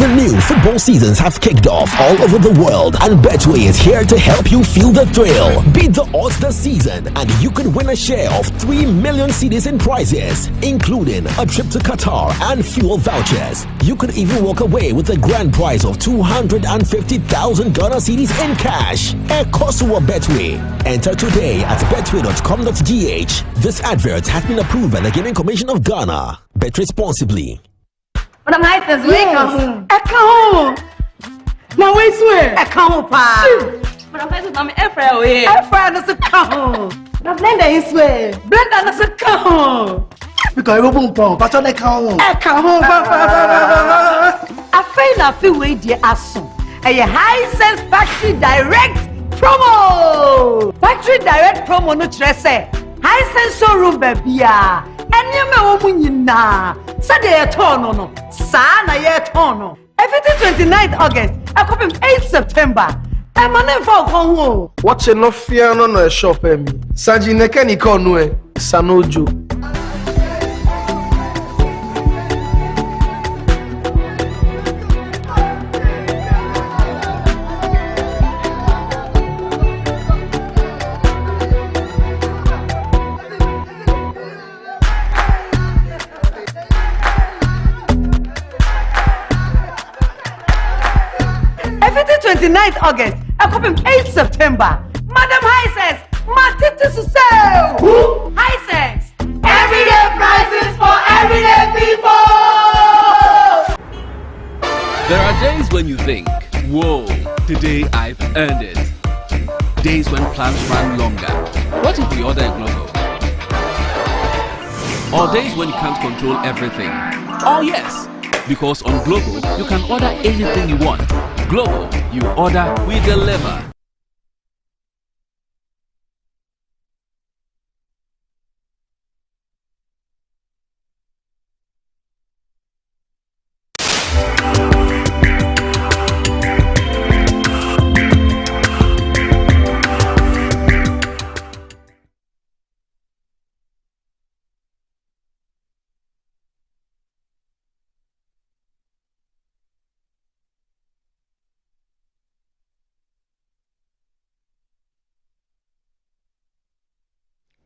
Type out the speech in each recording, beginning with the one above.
The new football seasons have kicked off all over the world, and Betway is here to help you feel the thrill. Beat the odds this season, and you could win a share of 3 million cedis in prizes, including a trip to Qatar and fuel vouchers. You could even walk away with a grand prize of 250,000 Ghana cedis in cash. Ekosua Betway. Enter today at betway.com.gh. This advert has been approved by the Gaming Commission of Ghana. Bet responsibly. Madam Highlands, wake up. Eka now we swear. Eka pa. Madam Highlands, I'm Efra away. Efra no se ka. Na blender is swear. Blender no se ka. Because you bum pon, but on eka I feel na feel we dey aso. A Hisense factory direct promo. Factory direct promo no kire say. Hisense showroom babia. Enyeme wo munyina. Saturday turn no. Sa na ye turn no. Everything 29th August. I come 8th September. I'm on for konwo. Watch no fear no shop me. Sanji neke ni konu e. Sanojo. Everything 29th August. I come 8th September. Madam Hisense, Matiti to sell. Who? Hisense. Everyday prices for everyday people. There are days when you think, whoa, today I've earned it. Days when plans run longer. What if we order a Glovo? Or days when you can't control everything. Oh yes, because on Glovo, you can order anything you want. Glovo, you order, we deliver.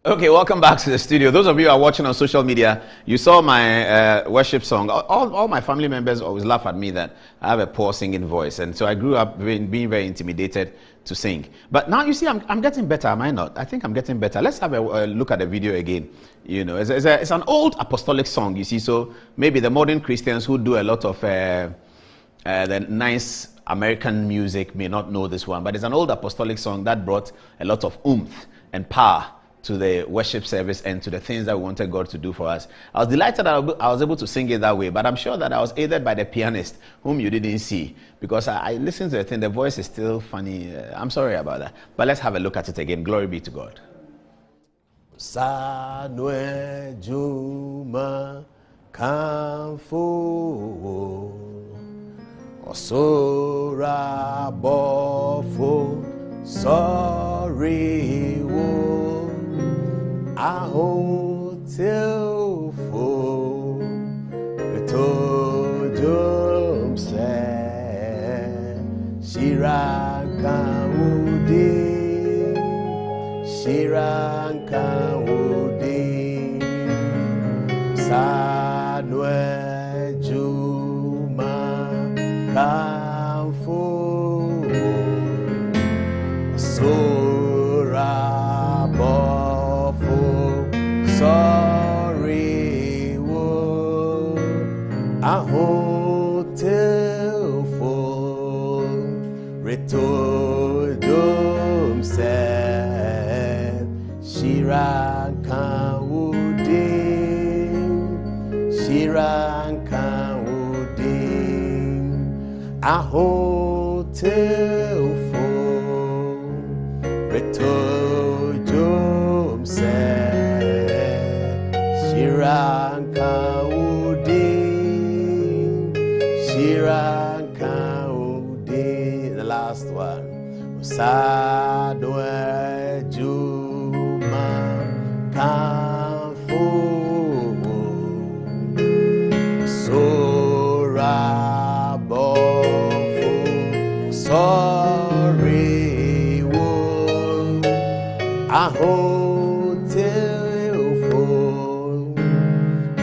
Okay, welcome back to the studio. Those of you who are watching on social media, you saw my worship song. All my family members always laugh at me that I have a poor singing voice, and so I grew up being very intimidated to sing. But now you see, I'm getting better, am I not? I think I'm getting better. Let's have a look at the video again. You know, it's an old apostolic song, you see, so maybe the modern Christians who do a lot of the nice American music may not know this one, but it's an old apostolic song that brought a lot of oomph and power to the worship service and to the things that we wanted God to do for us. I was delighted that I was able to sing it that way, but I'm sure that I was aided by the pianist, whom you didn't see, because I listened to the thing, the voice is still funny. I'm sorry about that. But let's have a look at it again. Glory be to God. Sanwe Juma Kamfu Osora Bofo Sorry Wo Ahotel fo Etojom se Shiranka Udi Sanwe Juma Kamfu Sora Bofo Sorry wo Ahotel fo Retojom se Shiranka Udi Ahotel fo Retojom se Shiranka Udi. The last one. Sadwe Juma Kamfu Sora Bo Ahoteofo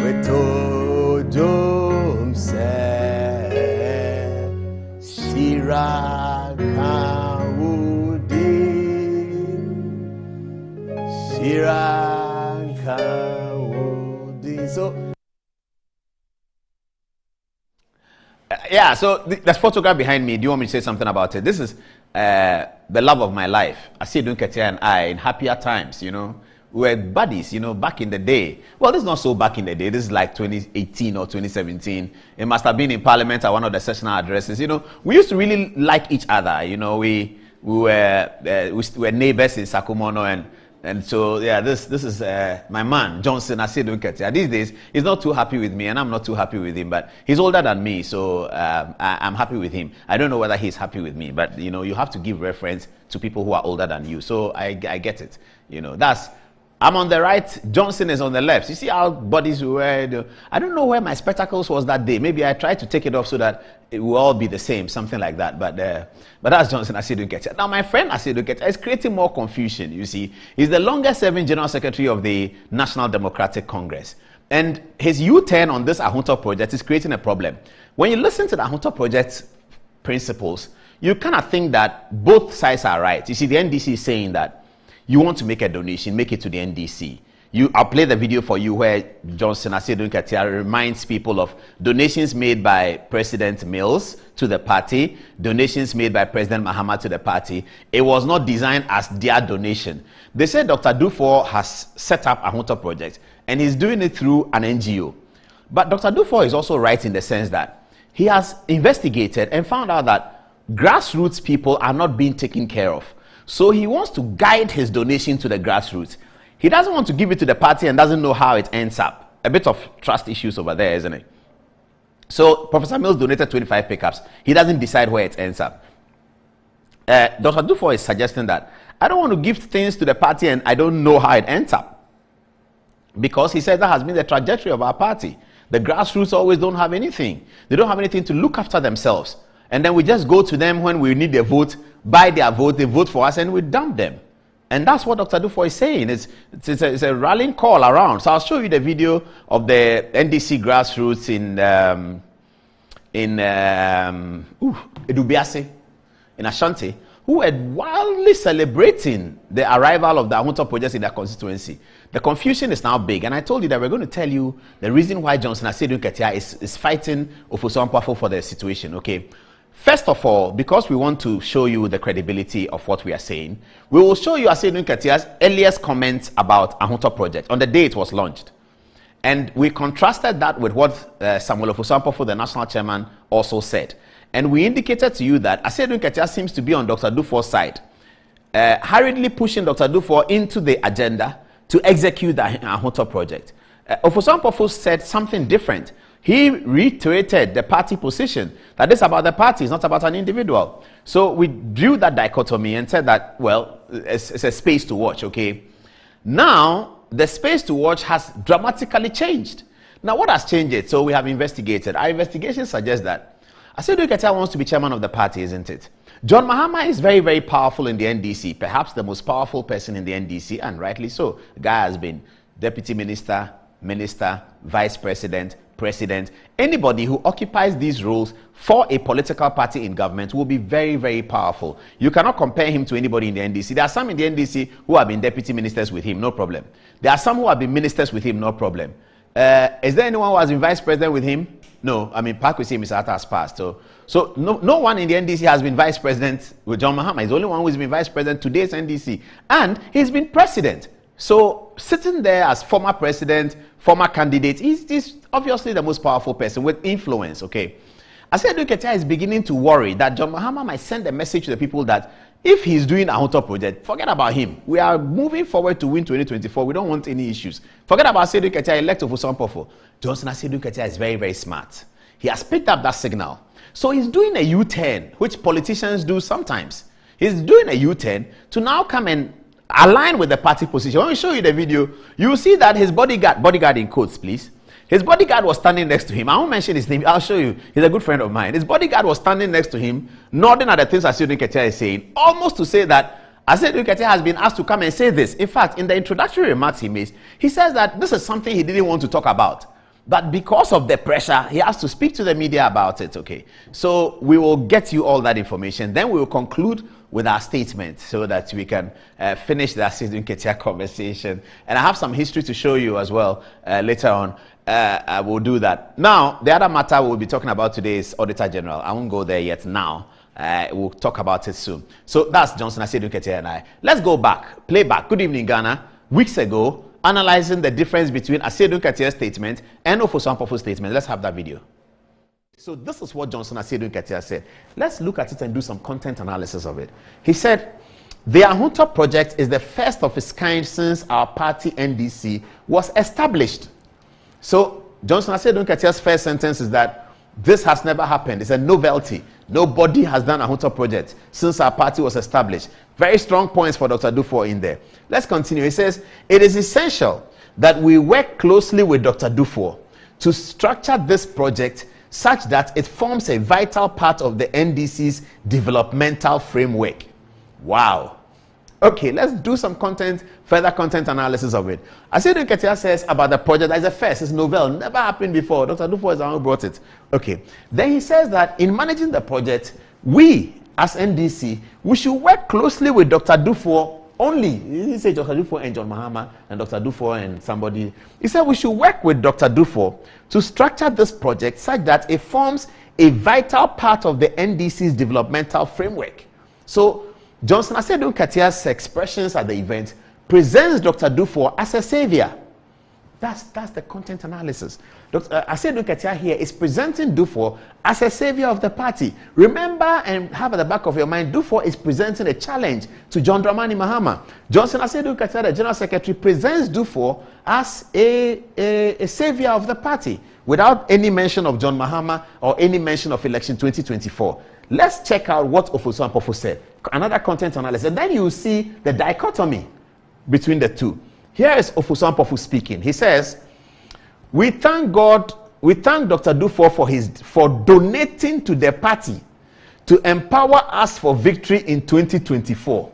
wetodum se Shirakawudi. So yeah, so there's photograph behind me. Do you want me to say something about it? This is the love of my life. Asiedu Nketiah and I, in happier times, you know, we were buddies, you know, back in the day. Well, this is not so back in the day. This is like 2018 or 2017. It must have been in Parliament at one of the sessional addresses. You know, we used to really like each other. You know, we were neighbors in Sakumono, and so yeah, this is my man Johnson Asiedu Nketiah. These days, he's not too happy with me, and I'm not too happy with him. But he's older than me, so I'm happy with him. I don't know whether he's happy with me, but you know, you have to give reference to people who are older than you. So I get it. You know, I'm on the right, Johnson is on the left. You see how bodies were. I don't know where my spectacles was that day. Maybe I tried to take it off so that it will all be the same, something like that. But that's Johnson Asiedu Nketiah. Now, my friend Asiedu Nketiah is creating more confusion, you see. He's the longest serving General Secretary of the National Democratic Congress. And his U-turn on this Ahunto project is creating a problem. When you listen to the Ahunto project principles, you kind of think that both sides are right. You see, the NDC is saying that you want to make a donation, make it to the NDC. I'll play the video for you where Johnson Asiedu Nketiah reminds people of donations made by President Mills to the party, donations made by President Mahama to the party. It was not designed as their donation. They said Dr. Duffuor has set up a Ahunto project and he's doing it through an NGO. But Dr. Duffuor is also right in the sense that he has investigated and found out that grassroots people are not being taken care of. So he wants to guide his donation to the grassroots. He doesn't want to give it to the party and doesn't know how it ends up. A bit of trust issues over there, isn't it? So Professor Mills donated 25 pickups. He doesn't decide where it ends up. Dr. Duffuor is suggesting that I don't want to give things to the party and I don't know how it ends up. Because he said that has been the trajectory of our party. The grassroots always don't have anything. They don't have anything to look after themselves. And then we just go to them when we need their vote, buy their vote, they vote for us, and we dump them. And that's what Dr. Duffuor is saying. It's a rallying call around. So I'll show you the video of the NDC grassroots in Edubiase, in Ashanti, who were wildly celebrating the arrival of the Ahunto projects in their constituency. The confusion is now big, and I told you that we're going to tell you the reason why Johnson Asiedu Nketiah is fighting Ofosu-Ampofo for the situation, okay? First of all, because we want to show you the credibility of what we are saying, we will show you Asiedu Nketiah's earliest comments about Ahunto project on the day it was launched. And we contrasted that with what Samuel Ofosu-Ampofo, the national chairman, also said. And we indicated to you that Asiedu Nketiah seems to be on Dr. Duffuor's side, hurriedly pushing Dr. Duffuor into the agenda to execute the Ahunto project. Ofosu-Ampofo said something different. He reiterated the party position that this is about the party, it's not about an individual. So we drew that dichotomy and said that, well, it's a space to watch, okay? Now, the space to watch has dramatically changed. Now, what has changed it? So we have investigated. Our investigation suggests that Asiedu Nketiah wants to be chairman of the party, isn't it? John Mahama is very, very powerful in the NDC, perhaps the most powerful person in the NDC, and rightly so. The guy has been deputy minister, minister, vice president, president. Anybody who occupies these roles for a political party in government will be very, very powerful. You cannot compare him to anybody in the NDC. There are some in the NDC who have been deputy ministers with him, no problem. There are some who have been ministers with him, no problem. Is there anyone who has been vice president with him? No. I mean, Pakwesi Mr. has passed. So no one in the NDC has been vice president with John Mahama. He's the only one who's been vice president today's NDC. And he's been president. So sitting there as former president, former candidate, he's obviously the most powerful person with influence, okay? Asiedu Nketiah is beginning to worry that John Mahama might send a message to the people that if he's doing a Ahunto project, forget about him. We are moving forward to win 2024. We don't want any issues. Forget about Asiedu Nketiah, elect Ofosu-Ampofo. Johnson Asiedu Nketiah is very, very smart. He has picked up that signal. So he's doing a U-turn, which politicians do sometimes. He's doing a U-turn to now come and align with the party position. When we show you the video, you will see that his bodyguard in quotes, please. His bodyguard was standing next to him. I won't mention his name. I'll show you. He's a good friend of mine. His bodyguard was standing next to him, nodding at the things Asiedu Nketiah is saying, almost to say that Asiedu Nketiah has been asked to come and say this. In fact, in the introductory remarks he made, he says that this is something he didn't want to talk about. But because of the pressure, he has to speak to the media about it, okay? So we will get you all that information. Then we will conclude with our statement so that we can finish the Asiedu Nketiah conversation. And I have some history to show you as well later on. I will do that. Now, the other matter we'll be talking about today is Auditor General. I won't go there yet now. We'll talk about it soon. So that's Johnson, Asiedu Nketiah and I. Let's go back. Play back. Good evening, Ghana. Weeks ago, analyzing the difference between Asiedu Nketiah's statement and Ofosu Ampofo statement. Let's have that video. So this is what Johnson Asiedu Nketiah said. Let's look at it and do some content analysis of it. He said, the Ahunto project is the first of its kind since our party NDC was established. So Johnson Asiedu Nketiah's first sentence is that this has never happened. It's a novelty. Nobody has done a Ahunto project since our party was established. Very strong points for Dr. Duffuor in there. Let's continue. He says, it is essential that we work closely with Dr. Duffuor to structure this project such that it forms a vital part of the NDC's developmental framework. Wow. Okay, let's do some further content analysis of it. Asiedu Nketiah says about the project that is a first, it's novel, never happened before. Dr. Duffuor is the one who brought it. Okay. Then he says that in managing the project, we as NDC, we should work closely with Dr. Duffuor only. He didn't say Dr. Duffuor and John Mahama and Dr. Duffuor and somebody. He said we should work with Dr. Duffuor to structure this project such that it forms a vital part of the NDC's developmental framework. So Johnson Asiedu Nketiah's expressions at the event presents Dr. Duffuor as a savior. That's the content analysis. Dr. Asiedu Nketiah here is presenting Duffuor as a savior of the party. Remember and have at the back of your mind, Duffuor is presenting a challenge to John Dramani Mahama. Johnson Asiedu Nketiah, the General Secretary, presents Duffuor as a savior of the party without any mention of John Mahama or any mention of election 2024. Let's check out what Ofosu Ampofo said. Another content analysis. And then you see the dichotomy between the two. Here is Ofosu Ampofo speaking. He says, we thank Dr. Duffuor for donating to the party to empower us for victory in 2024.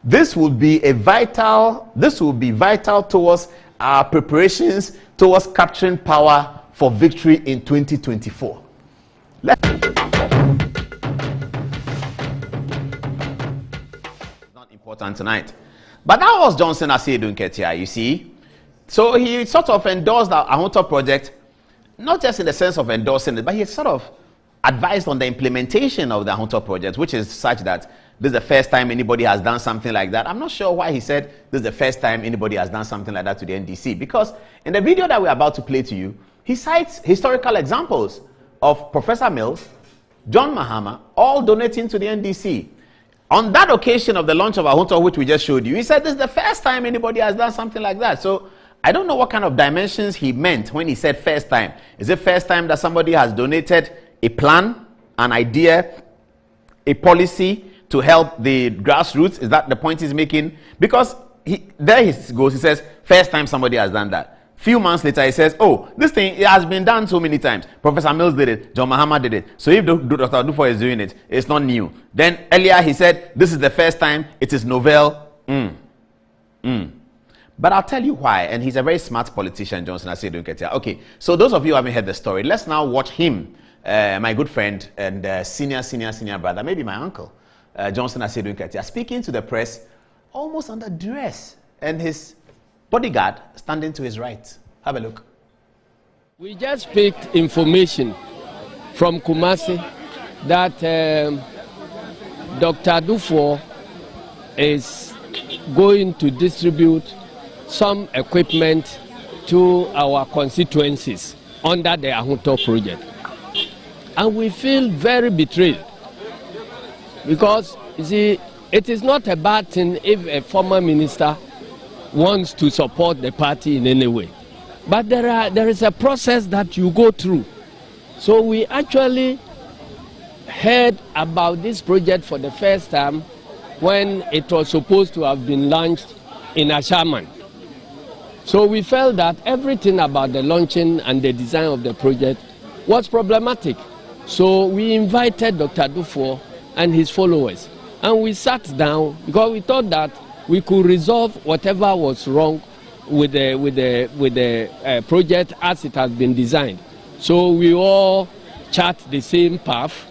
This will be vital towards our preparations towards capturing power for victory in 2024. Important tonight. But that was Johnson Asiedu Nketiah, you see. So he sort of endorsed the Ahunto project, not just in the sense of endorsing it, but he sort of advised on the implementation of the Ahunto project, which is such that this is the first time anybody has done something like that. I'm not sure why he said this is the first time anybody has done something like that to the NDC, because in the video that we're about to play to you, he cites historical examples of Professor Mills, John Mahama, all donating to the NDC. On that occasion of the launch of Ahunto, which we just showed you, he said this is the first time anybody has done something like that. So I don't know what kind of dimensions he meant when he said first time. Is it first time that somebody has donated a plan, an idea, a policy to help the grassroots? Is that the point he's making? Because there he goes, he says, first time somebody has done that. Few months later, he says, oh, this thing has been done so many times. Professor Mills did it. John Mahama did it. So if Dr. Duffuor is doing it, it's not new. Then earlier he said, this is the first time. It is novel. But I'll tell you why. And he's a very smart politician, Johnson Asiedu Nketiah. Okay, so those of you who haven't heard the story, let's now watch him, my good friend and senior brother, maybe my uncle, Johnson Asiedu Nketiah, speaking to the press almost under duress. And his bodyguard standing to his right. Have a look. We just picked information from Kumasi that Dr. Duffuor is going to distribute some equipment to our constituencies under the Ahunto project. And we feel very betrayed because, you see, it is not a bad thing if a former minister wants to support the party in any way. But there is a process that you go through. So we actually heard about this project for the first time when it was supposed to have been launched in Ashaman. So we felt that everything about the launching and the design of the project was problematic. So we invited Dr. Duffuor and his followers And we sat down because we thought that we could resolve whatever was wrong with the project as it has been designed. So we all chart the same path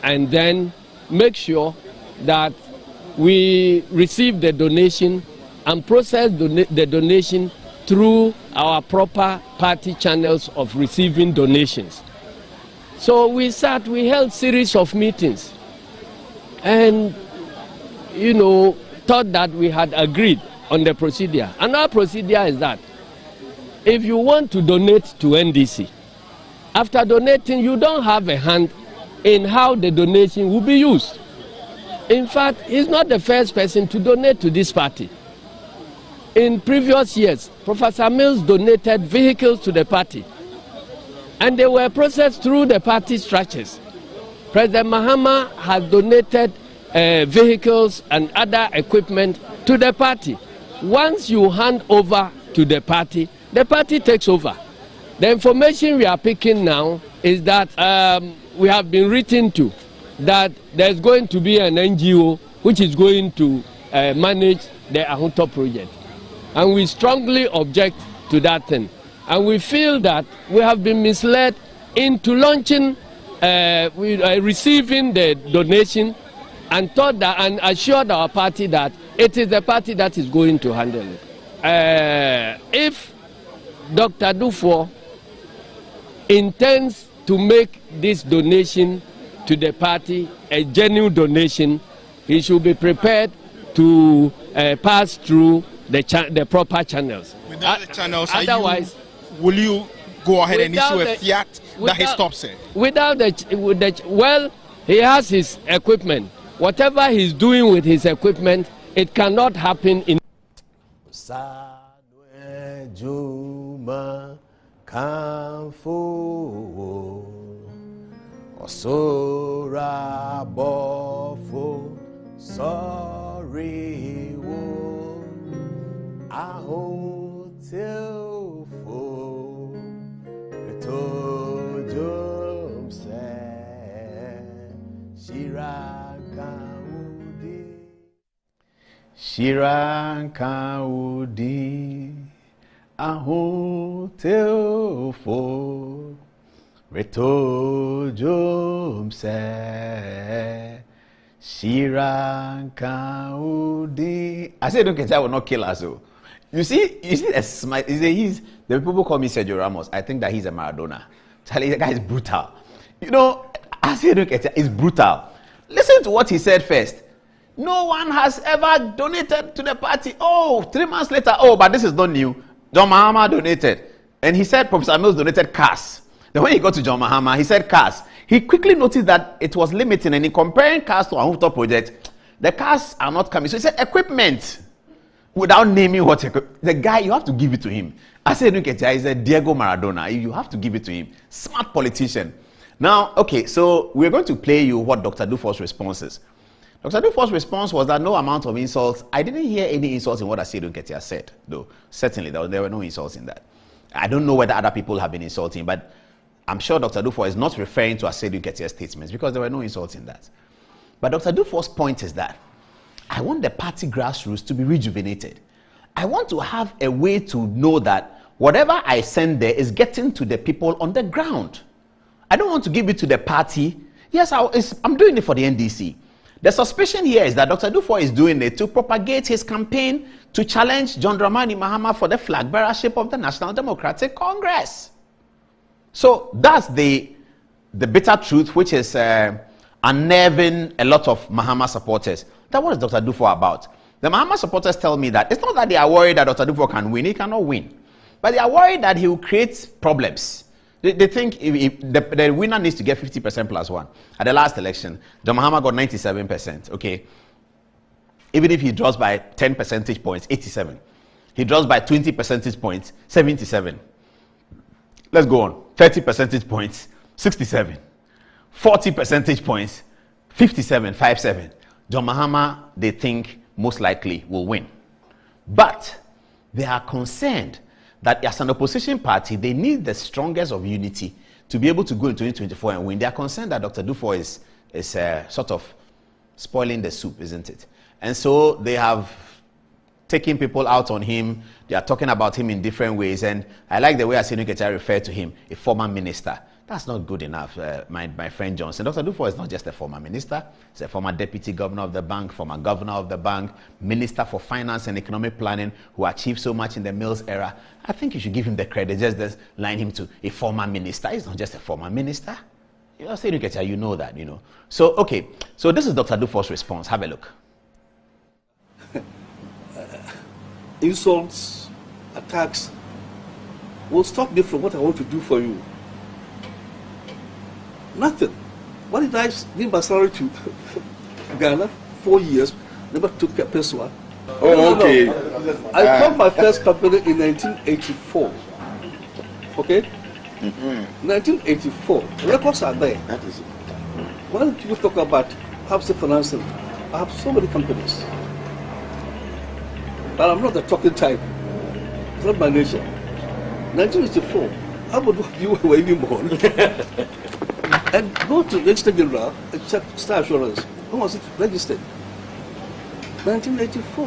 and then make sure that we receive the donation and process the donation through our proper party channels of receiving donations. So we held series of meetings and, thought that we had agreed on the procedure. And our procedure is that if you want to donate to NDC, after donating, you don't have a hand in how the donation will be used. In fact, he's not the first person to donate to this party. In previous years, Professor Mills donated vehicles to the party, and they were processed through the party structures. President Mahama has donated vehicles and other equipment to the party. Once you hand over to the party takes over. The information we are picking now is that we have been written to that there's going to be an NGO which is going to manage the Ahunto project. And we strongly object to that thing. And we feel that we have been misled into launching, receiving the donation and thought that and assured our party that it is the party that is going to handle it. If Dr. Duffuor intends to make this donation to the party a genuine donation, he should be prepared to pass through the proper channels. Without the channels, otherwise, will you go ahead and issue a fiat that he stops it? Well, he has his equipment. Whatever he's doing with his equipment, it cannot happen in. Osora bofo sorry wo ahotel fo retojum se Shirankaudi ahotel fo retojum se Shirankaudi. Asiedu Nketiah will not kill us. So you see the smile. The people call me Sergio Ramos. I think that he's a Maradona. Charlie, the guy is brutal. Asiedu Nketiah is brutal. Listen to what he said first. No one has ever donated to the party. 3 months later, but this is not new. John Mahama donated. And he said Professor Mills donated cars. Then when he got to John Mahama, he said cars. He quickly noticed that it was limiting, and in comparing cars to Ahunto project, the cars are not coming. So he said equipment, without naming what the guy, you have to give it to him. Asiedu Nketiah is a Diego Maradona. You have to give it to him. Smart politician. Now, okay, so we're going to play you what Dr. Duffuor's response is. Dr. Duffuor's response was that no amount of insults. I didn't hear any insults in what Asiedu Nketiah said, though. Certainly, there were no insults in that. I don't know whether other people have been insulting, but I'm sure Dr. Duffuor is not referring to Asiedu Nketiah's statements because there were no insults in that. But Dr. Duffuor's point is that I want the party grassroots to be rejuvenated. I want to have a way to know that whatever I send there is getting to the people on the ground. I don't want to give it to the party. Yes, I'm doing it for the NDC. The suspicion here is that Dr. Duffuor is doing it to propagate his campaign to challenge John Dramani Mahama for the flag bearership of the National Democratic Congress. So that's the bitter truth, which is unnerving a lot of Mahama supporters. That what is Dr. Duffuor about? The Mahama supporters tell me that it's not that they are worried that Dr. Duffuor can win. He cannot win. But they are worried that he will create problems. They think if the winner needs to get 50% plus one. At the last election, John Mahama got 97%. Okay. Even if he draws by 10 percentage points, 87. He draws by 20 percentage points, 77. Let's go on. 30 percentage points, 67. 40 percentage points, 57, 57. John Mahama, they think, most likely will win. But they are concerned that as an opposition party, they need the strongest of unity to be able to go in 2024 and win. They are concerned that Dr. Duffuor is sort of spoiling the soup, isn't it? And so they have taken people out on him. They are talking about him in different ways. And I like the way Asiedu Nketiah referred to him, a former minister. That's not good enough, my friend Johnson. Dr. Duffuor is not just a former minister. He's a former deputy governor of the bank, former governor of the bank, minister for finance and economic planning, who achieved so much in the Mills era. I think you should give him the credit. Just line him to a former minister. He's not just a former minister. You know, Asiedu Nketiah, you know that, you know. So, okay. So this is Dr. Duffuor's response. Have a look. Insults, attacks will stop me from what I want to do for you. Nothing. What did I give my salary to Ghana? 4 years, never took a peso. Oh, okay. No. I got my first company in 1984. Okay? 1984. Records are there. That is it. When people talk about housing financing, I have so many companies. But I'm not the talking type. It's not my nature. 1984, how would you were even born? And go to Auditor General and check star assurance. When was it registered? 1984.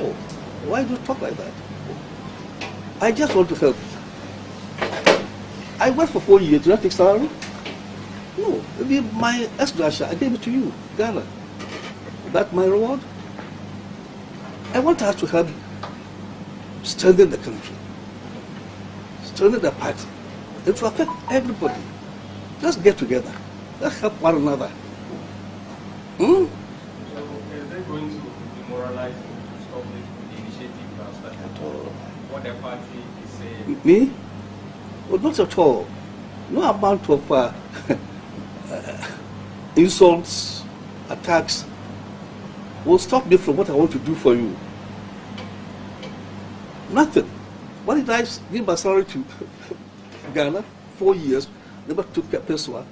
Why do you talk like that? I just want to help. I worked for 4 years. Did I take salary? No. Maybe my ex-gratia, I gave it to you, Ghana. That's my reward. I want us to help strengthen the country, strengthen the party. It will affect everybody. Let's get together. Let's help one another. Is they going to demoralize you to stop the initiative you have started? What the party is saying? Me? Well, not at all. No amount of insults, attacks will stop me from what I want to do for you. Nothing. What did I give my salary to Ghana? 4 years, never took a peso.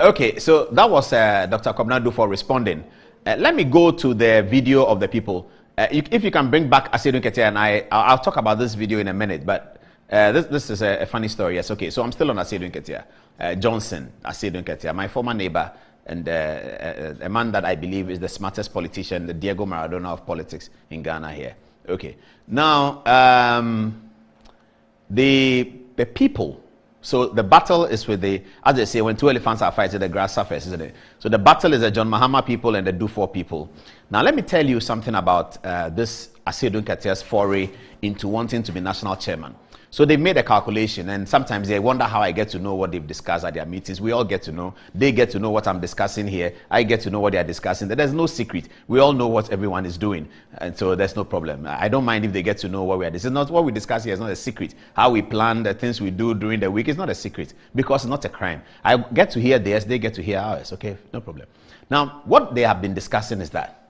Okay, so that was Dr. Akufo-Addo Duffuor responding. Let me go to the video of the people. If you can bring back Asiedu Nketiah, and I'll talk about this video in a minute, but this is a funny story. Yes, okay, so I'm still on Asiedu Nketiah. Johnson, Asiedu Nketiah, my former neighbor, and a man that I believe is the smartest politician, the Diego Maradona of politics in Ghana here. Okay, now, the people. So the battle is with the, as they say, when two elephants are fighting, the grass suffers, isn't it? So the battle is the John Mahama people and the Duffuor people. Now let me tell you something about this Asiedu Nketiah's foray into wanting to be national chairman. So they made a calculation, and sometimes they wonder how I get to know what they've discussed at their meetings. We all get to know. They get to know what I'm discussing here. I get to know what they are discussing. There's no secret. We all know what everyone is doing, and so there's no problem. I don't mind if they get to know what we are. This is not what we discuss here. Is not a secret. How we plan, the things we do during the week is not a secret because it's not a crime. I get to hear theirs. They get to hear ours. Okay, no problem. Now, what they have been discussing is that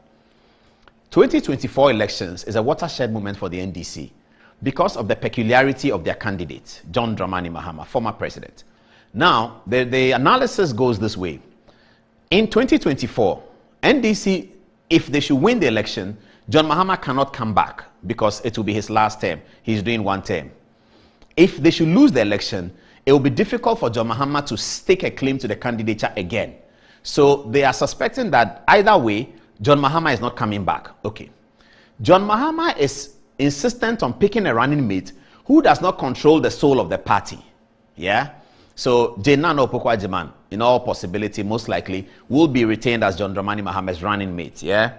2024 elections is a watershed moment for the NDC. Because of the peculiarity of their candidate, John Dramani Mahama, former president. Now, the analysis goes this way. In 2024, NDC, if they should win the election, John Mahama cannot come back because it will be his last term. He's doing one term. If they should lose the election, it will be difficult for John Mahama to stake a claim to the candidature again. So they are suspecting that either way, John Mahama is not coming back. Okay. John Mahama is insistent on picking a running mate who does not control the soul of the party. Yeah? So, Nana Opoku-Agyeman, in all possibility, most likely, will be retained as John Dramani Mahama's running mate. Yeah?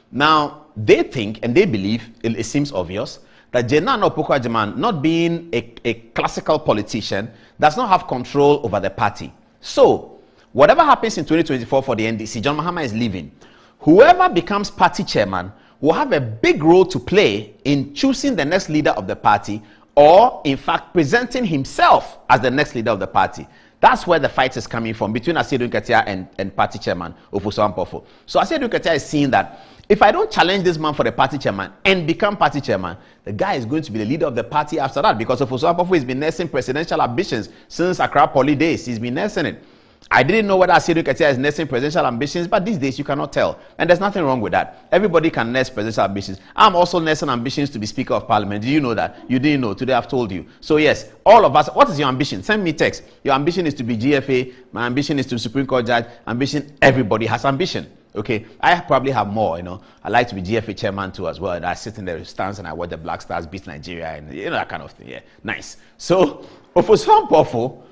Now, they think and they believe, it seems obvious, that Nana Opoku-Agyeman, not being a classical politician, does not have control over the party. So, whatever happens in 2024 for the NDC, John Mahama is leaving. Whoever becomes party chairman will have a big role to play in choosing the next leader of the party, or in fact presenting himself as the next leader of the party. That's where the fight is coming from between Asiedu Nketiah and party chairman Ofosu Ampofo. So Asiedu Nketiah is seeing that if I don't challenge this man for the party chairman and become party chairman, the guy is going to be the leader of the party after that, because Ofosu Ampofo has been nursing presidential ambitions since Accra Poly days. He's been nursing it. I didn't know whether Asiedu Nketiah is nursing presidential ambitions, but these days you cannot tell. And there's nothing wrong with that. Everybody can nurse presidential ambitions. I'm also nursing ambitions to be Speaker of Parliament. Do you know that? You didn't know. Today I've told you. So yes, all of us, what is your ambition? Send me text. Your ambition is to be GFA. My ambition is to be Supreme Court judge. Ambition, everybody has ambition. Okay, I probably have more, you know. I like to be GFA chairman too as well. And I sit in the stands and I watch the Black Stars beat Nigeria and you know that kind of thing. Yeah, nice. So, Ofosu Ampofo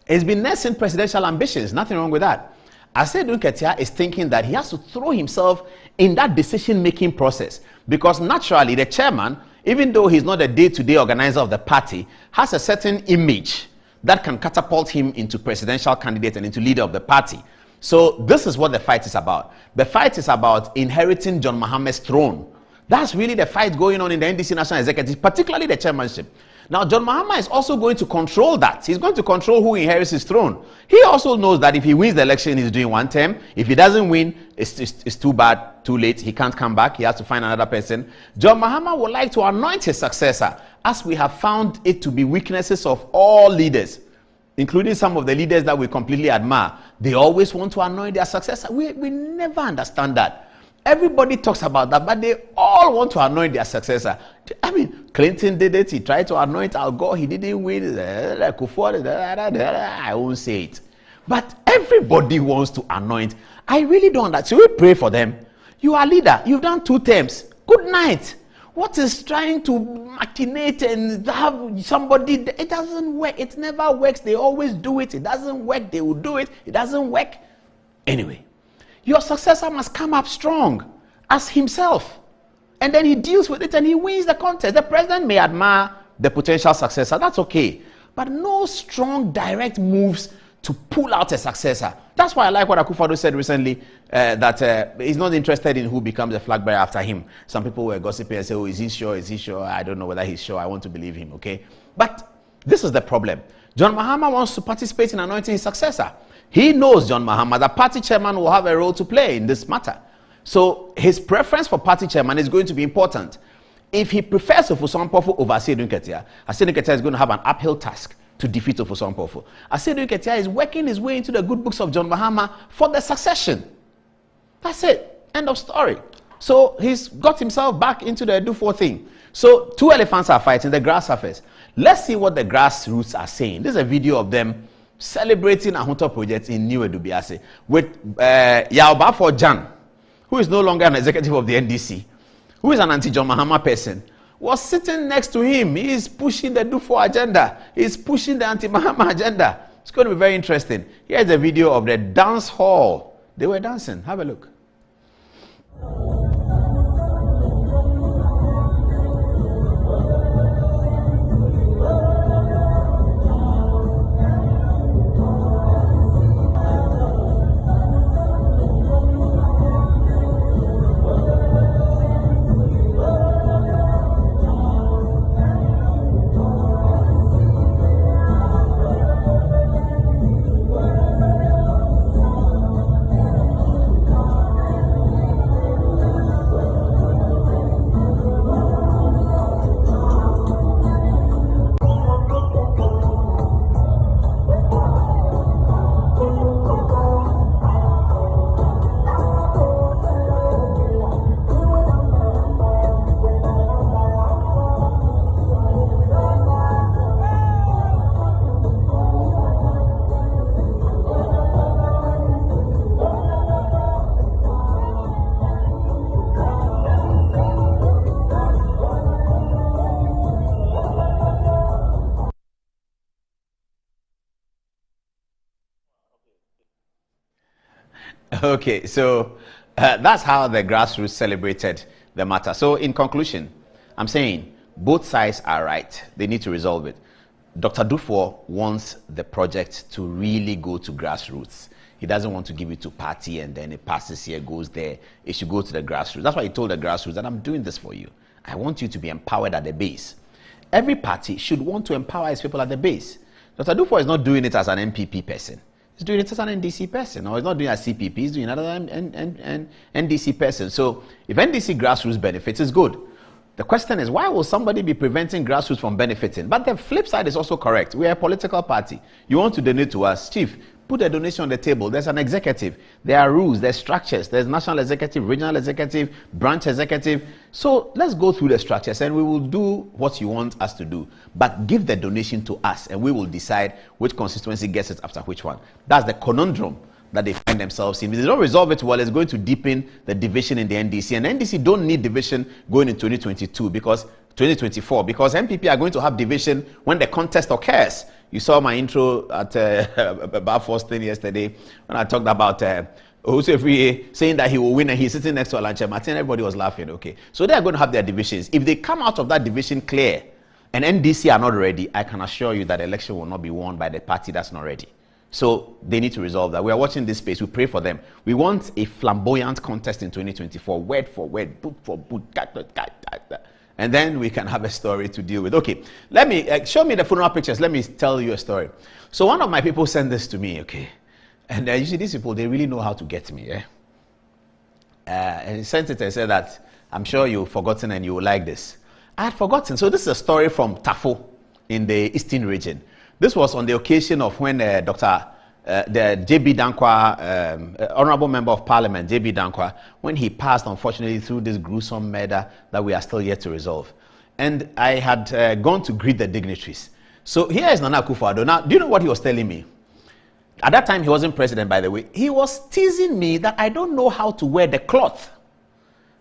has been nursing presidential ambitions. Nothing wrong with that. Asiedu Nketiah is thinking that he has to throw himself in that decision-making process because naturally the chairman, even though he's not a day-to-day organizer of the party, has a certain image that can catapult him into presidential candidate and into leader of the party. So this is what the fight is about. The fight is about inheriting John Mahama's throne. That's really the fight going on in the NDC National Executive, particularly the chairmanship. Now, John Mahama is also going to control that. He's going to control who inherits his throne. He also knows that if he wins the election, he's doing one term. If he doesn't win, it's too bad, too late. He can't come back. He has to find another person. John Mahama would like to anoint his successor, as we have found it to be weaknesses of all leaders, including some of the leaders that we completely admire. They always want to anoint their successor. We never understand that. Everybody talks about that, but they all want to anoint their successor. I mean, Clinton did it. He tried to anoint Al Gore. He didn't win. Akufo-Addo, I won't say it. But everybody wants to anoint. I really don't understand. So we pray for them. You are leader. You've done 2 terms. Good night. What is trying to machinate and have somebody? It doesn't work. It never works. They always do it. It doesn't work. They will do it. It doesn't work. Anyway. Your successor must come up strong as himself. And then he deals with it and he wins the contest. The president may admire the potential successor. That's okay. But no strong direct moves to pull out a successor. That's why I like what Akufo-Addo said recently, that he's not interested in who becomes a flag bearer after him. Some people were gossiping and say, oh, is he sure? Is he sure? I don't know whether he's sure. I want to believe him, okay? But this is the problem. John Mahama wants to participate in anointing his successor. He knows, John Mahama, the party chairman will have a role to play in this matter. So his preference for party chairman is going to be important. If he prefers Ofosu Ampofo over Asiedu Nketiah, Asiedu Nketiah is going to have an uphill task to defeat Ofosu Ampofo. Asiedu Nketiah is working his way into the good books of John Mahama for the succession. That's it. End of story. So he's got himself back into the Duffuor thing. So 2 elephants are fighting the grass surface. Let's see what the grassroots are saying. This is a video of them celebrating Ahunto project in New Edubiase with Duffuor Jan, who is no longer an executive of the NDC, who is an anti-John Mahama person, was sitting next to him. He is pushing the Duffuor agenda. He is pushing the anti-Mahama agenda. It's going to be very interesting. Here's a video of the dance hall. They were dancing. Have a look. Okay, so that's how the grassroots celebrated the matter. So in conclusion, I'm saying both sides are right. They need to resolve it. Dr. Duffuor wants the project to really go to grassroots. He doesn't want to give it to party and then it passes here, goes there. It should go to the grassroots. That's why he told the grassroots that I'm doing this for you. I want you to be empowered at the base. Every party should want to empower its people at the base. Dr. Duffuor is not doing it as an MPP person. He's doing it as an NDC person, or he's not doing it as CPP. He's doing another NDC person. So if NDC grassroots benefits, it's good. The question is, why will somebody be preventing grassroots from benefiting? But the flip side is also correct. We are a political party. You want to donate to us, Chief, put a donation on the table. There's an executive. There are rules. There's structures. There's national executive, regional executive, branch executive. So let's go through the structures and we will do what you want us to do. But give the donation to us and we will decide which constituency gets it after which one. That's the conundrum that they find themselves in. If they don't resolve it well, it's going to deepen the division in the NDC. And the NDC don't need division going in 2022 because 2024, because MPP are going to have division when the contest occurs. You saw my intro at Duffuor's thing yesterday when I talked about Osefriye saying that he will win and he's sitting next to Alanche Martin. Everybody was laughing. Okay, so they are going to have their divisions. If they come out of that division clear and NDC are not ready, I can assure you that the election will not be won by the party that's not ready. So they need to resolve that. We are watching this space. We pray for them. We want a flamboyant contest in 2024, word for word, boot for boot, and then we can have a story to deal with. Okay, let me show me the funeral pictures. Let me tell you a story. So one of my people sent this to me. Okay, and you see these people, they really know how to get me. Yeah. And he sent it and said that I'm sure you've forgotten and you will like this. I had forgotten. So this is a story from Duffuor in the Eastern region. This was on the occasion of when the J.B. Dankwa, Honorable Member of Parliament, J.B. Dankwa, when he passed, unfortunately, through this gruesome murder that we are still yet to resolve. And I had gone to greet the dignitaries. So here is Nana Akufo-Addo. Now, do you know what he was telling me? At that time, he wasn't president, by the way. He was teasing me that I don't know how to wear the cloth.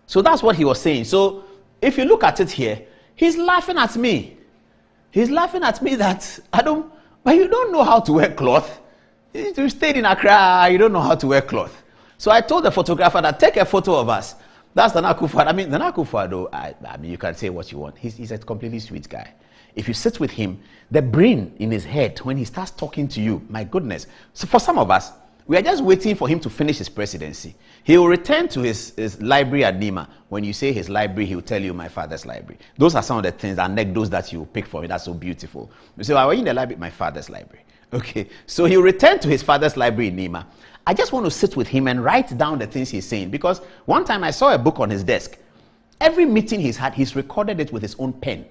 So that's what he was saying. So if you look at it here, he's laughing at me. He's laughing at me that but you don't know how to wear cloth. You stayed in Accra, you don't know how to wear cloth. So I told the photographer that take a photo of us. That's Nana Akufo-Addo. I mean, Nana Akufo-Addo, I mean, you can say what you want. He's a completely sweet guy. If you sit with him, the brain in his head, when he starts talking to you, my goodness. So for some of us, we are just waiting for him to finish his presidency. He will return to his library at Nima. When you say his library, he will tell you my father's library. Those are some of the things, anecdotes that you pick from it. That's so beautiful. You say, why are you in the library? My father's library. Okay. So he will return to his father's library in Nima. I just want to sit with him and write down the things he's saying. Because one time I saw a book on his desk. Every meeting he's had, he's recorded it with his own pen.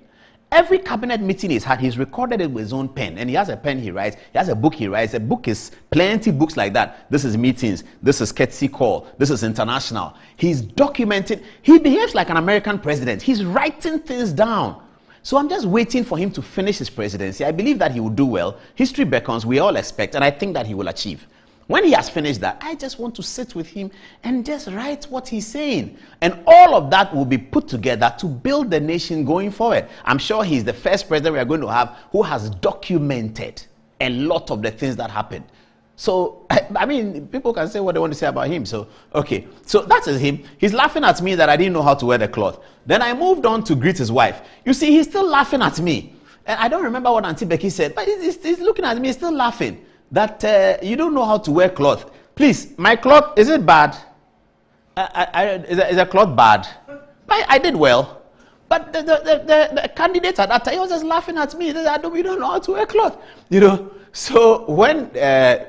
Every cabinet meeting he's had, he's recorded it with his own pen. And he has a pen he writes. He has a book he writes. A book is plenty books like that. This is meetings. This is courtesy call. This is international. He's documented. He behaves like an American president. He's writing things down. So I'm just waiting for him to finish his presidency. I believe that he will do well. History beckons. We all expect. And I think that he will achieve. When he has finished that, I just want to sit with him and just write what he's saying. And all of that will be put together to build the nation going forward. I'm sure he's the first president we are going to have who has documented a lot of the things that happened. So, I mean, people can say what they want to say about him. So, okay. So that is him. He's laughing at me that I didn't know how to wear the cloth. Then I moved on to greet his wife. You see, he's still laughing at me. And I don't remember what Auntie Becky said, but he's looking at me, he's still laughing. That you don't know how to wear cloth. Please, my cloth, is it bad? Is the cloth bad? I did well. But the candidate at that time, he was just laughing at me. He said, we don't know how to wear cloth. You know. So when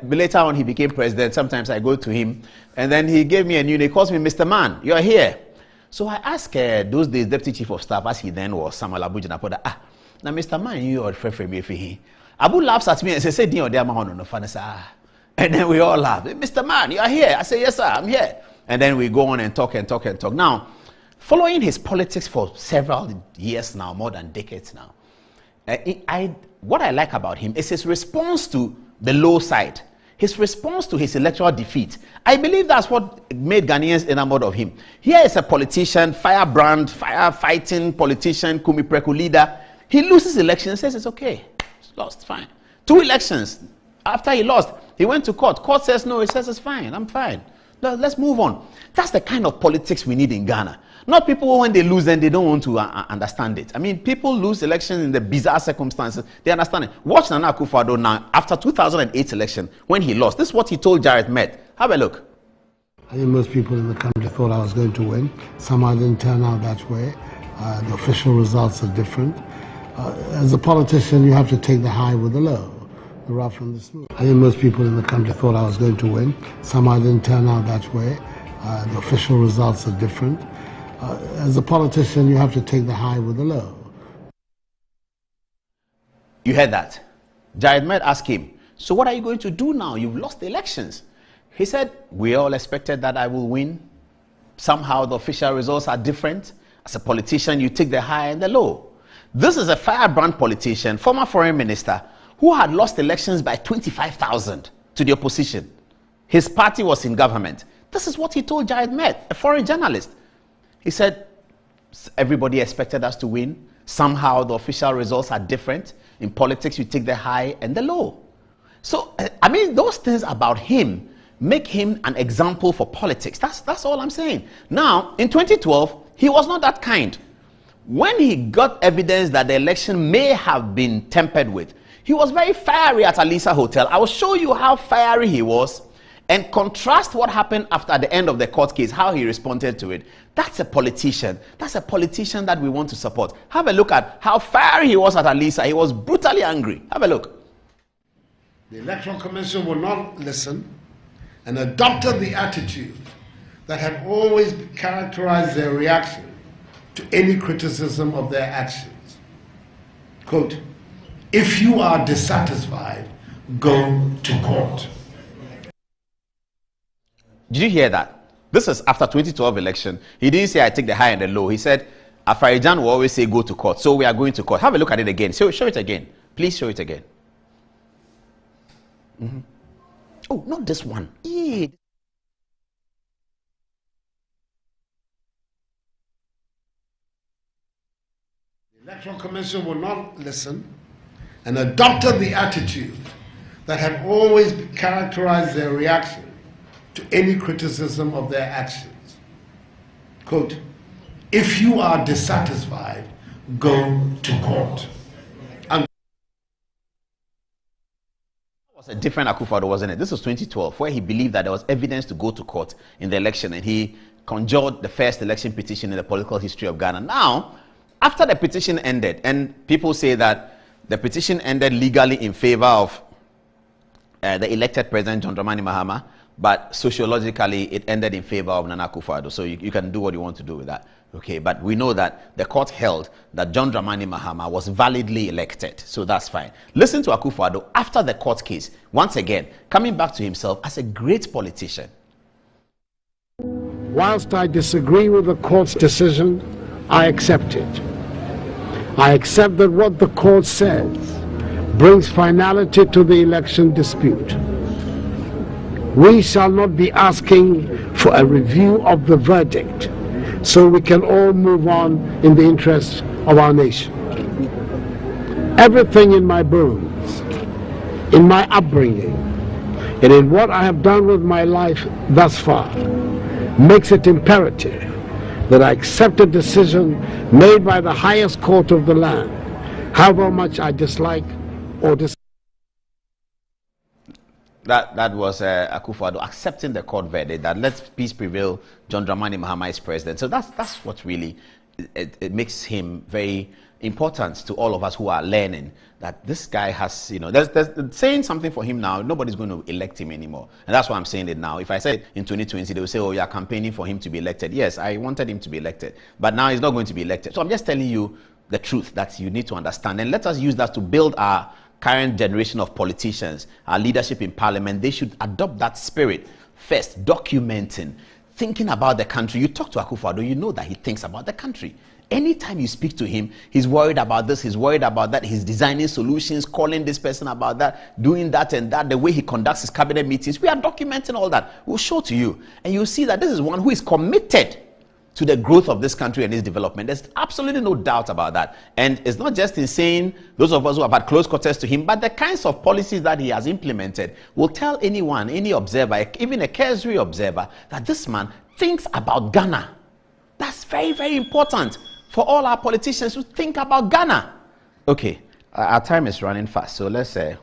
later on he became president, sometimes I go to him and then he gave me a new name. He calls me Mr. Man, you're here. So I asked those days, Deputy Chief of Staff, as he then was, Samuel Abuja Napoda, now Mr. Man, you are for me. Abu laughs at me and says, and then we all laugh. Mr. Man, you are here. I say, yes, sir, I'm here. And then we go on and talk and talk and talk. Now, following his politics for several years now, more than decades now, what I like about him is his response to the low side, his response to his electoral defeat. I believe that's what made Ghanaians enamored of him. Here is a politician, firebrand, fire-fighting politician, Kumipreku leader. He loses election and says it's okay. Lost, fine. 2 elections. After he lost, he went to court. Court says no, he says it's fine, I'm fine. Let's move on. That's the kind of politics we need in Ghana. Not people when they lose, then they don't want to understand it. I mean, people lose elections in the bizarre circumstances. They understand it. Watch Nana Akufo-Addo now, after 2008 election, when he lost. This is what he told Jared Met. Have a look. I think most people in the country thought I was going to win. Somehow it didn't turn out that way. The official results are different. As a politician, you have to take the high with the low, the rough and the smooth. I think most people in the country thought I was going to win. Somehow it didn't turn out that way. The official results are different. As a politician, you have to take the high with the low. You heard that. Jared Med asked him, so what are you going to do now? You've lost the elections. He said, we all expected that I will win. Somehow the official results are different. As a politician, you take the high and the low. This is a firebrand politician, former foreign minister, who had lost elections by 25,000 to the opposition. His party was in government. This is what he told Jared Med, a foreign journalist. He said, everybody expected us to win. Somehow the official results are different. In politics, you take the high and the low. So, I mean, those things about him make him an example for politics. That's all I'm saying. Now, in 2012, he was not that kind. When he got evidence that the election may have been tampered with, he was very fiery at Alisa Hotel. I will show you how fiery he was and contrast what happened after the end of the court case, how he responded to it. That's a politician. That's a politician that we want to support. Have a look at how fiery he was at Alisa. He was brutally angry. Have a look. The Electoral Commission will not listen and adopted the attitude that had always characterized their reaction to any criticism of their actions. Quote, if you are dissatisfied, go to court. Did you hear that? This is after 2012 election. He didn't say I take the high and the low. He said, Afarijan will always say go to court. So we are going to court. Have a look at it again. Show it again. Please show it again. Mm-hmm. Oh, not this one. The Electoral Commission will not listen and adopted the attitude that had always characterized their reaction to any criticism of their actions. Quote, if you are dissatisfied, go to court. And was a different Akufo-Addo, wasn't it? This was 2012, where he believed that there was evidence to go to court in the election, and he conjured the first election petition in the political history of Ghana. Now, after the petition ended, and people say that the petition ended legally in favor of the elected president, John Dramani Mahama, but sociologically, it ended in favor of Nana Akufo-Addo. So you can do what you want to do with that. Okay, but we know that the court held that John Dramani Mahama was validly elected. So that's fine. Listen to Akufo-Addo after the court case, once again, coming back to himself as a great politician. Whilst I disagree with the court's decision, I accept it. I accept that what the court says brings finality to the election dispute. We shall not be asking for a review of the verdict so we can all move on in the interest of our nation. Everything in my bones, in my upbringing, and in what I have done with my life thus far makes it imperative that I accept a decision made by the highest court of the land, however much I dislike or dislike. That was Akufo-Addo accepting the court verdict that let peace prevail, John Dramani Mahama is president. So that's what really it makes him very important to all of us who are learning that this guy has, there's saying something for him now. Nobody's going to elect him anymore. And that's why I'm saying it now. If I said in 2020, they will say, oh, you are campaigning for him to be elected. Yes, I wanted him to be elected. But now he's not going to be elected. So I'm just telling you the truth that you need to understand. And let us use that to build our current generation of politicians, our leadership in parliament. They should adopt that spirit first, documenting, thinking about the country. You talk to Akufo-Addo, you know that he thinks about the country. Anytime you speak to him, he's worried about this, he's worried about that, he's designing solutions, calling this person about that, doing that and that, the way he conducts his cabinet meetings. We are documenting all that. We'll show to you. And you'll see that this is one who is committed to the growth of this country and its development. There's absolutely no doubt about that. And it's not just in saying those of us who have had close quarters to him, but the kinds of policies that he has implemented will tell anyone, any observer, even a cursory observer, that this man thinks about Ghana. That's very, very important for all our politicians to think about Ghana. Okay, our time is running fast, so let's deal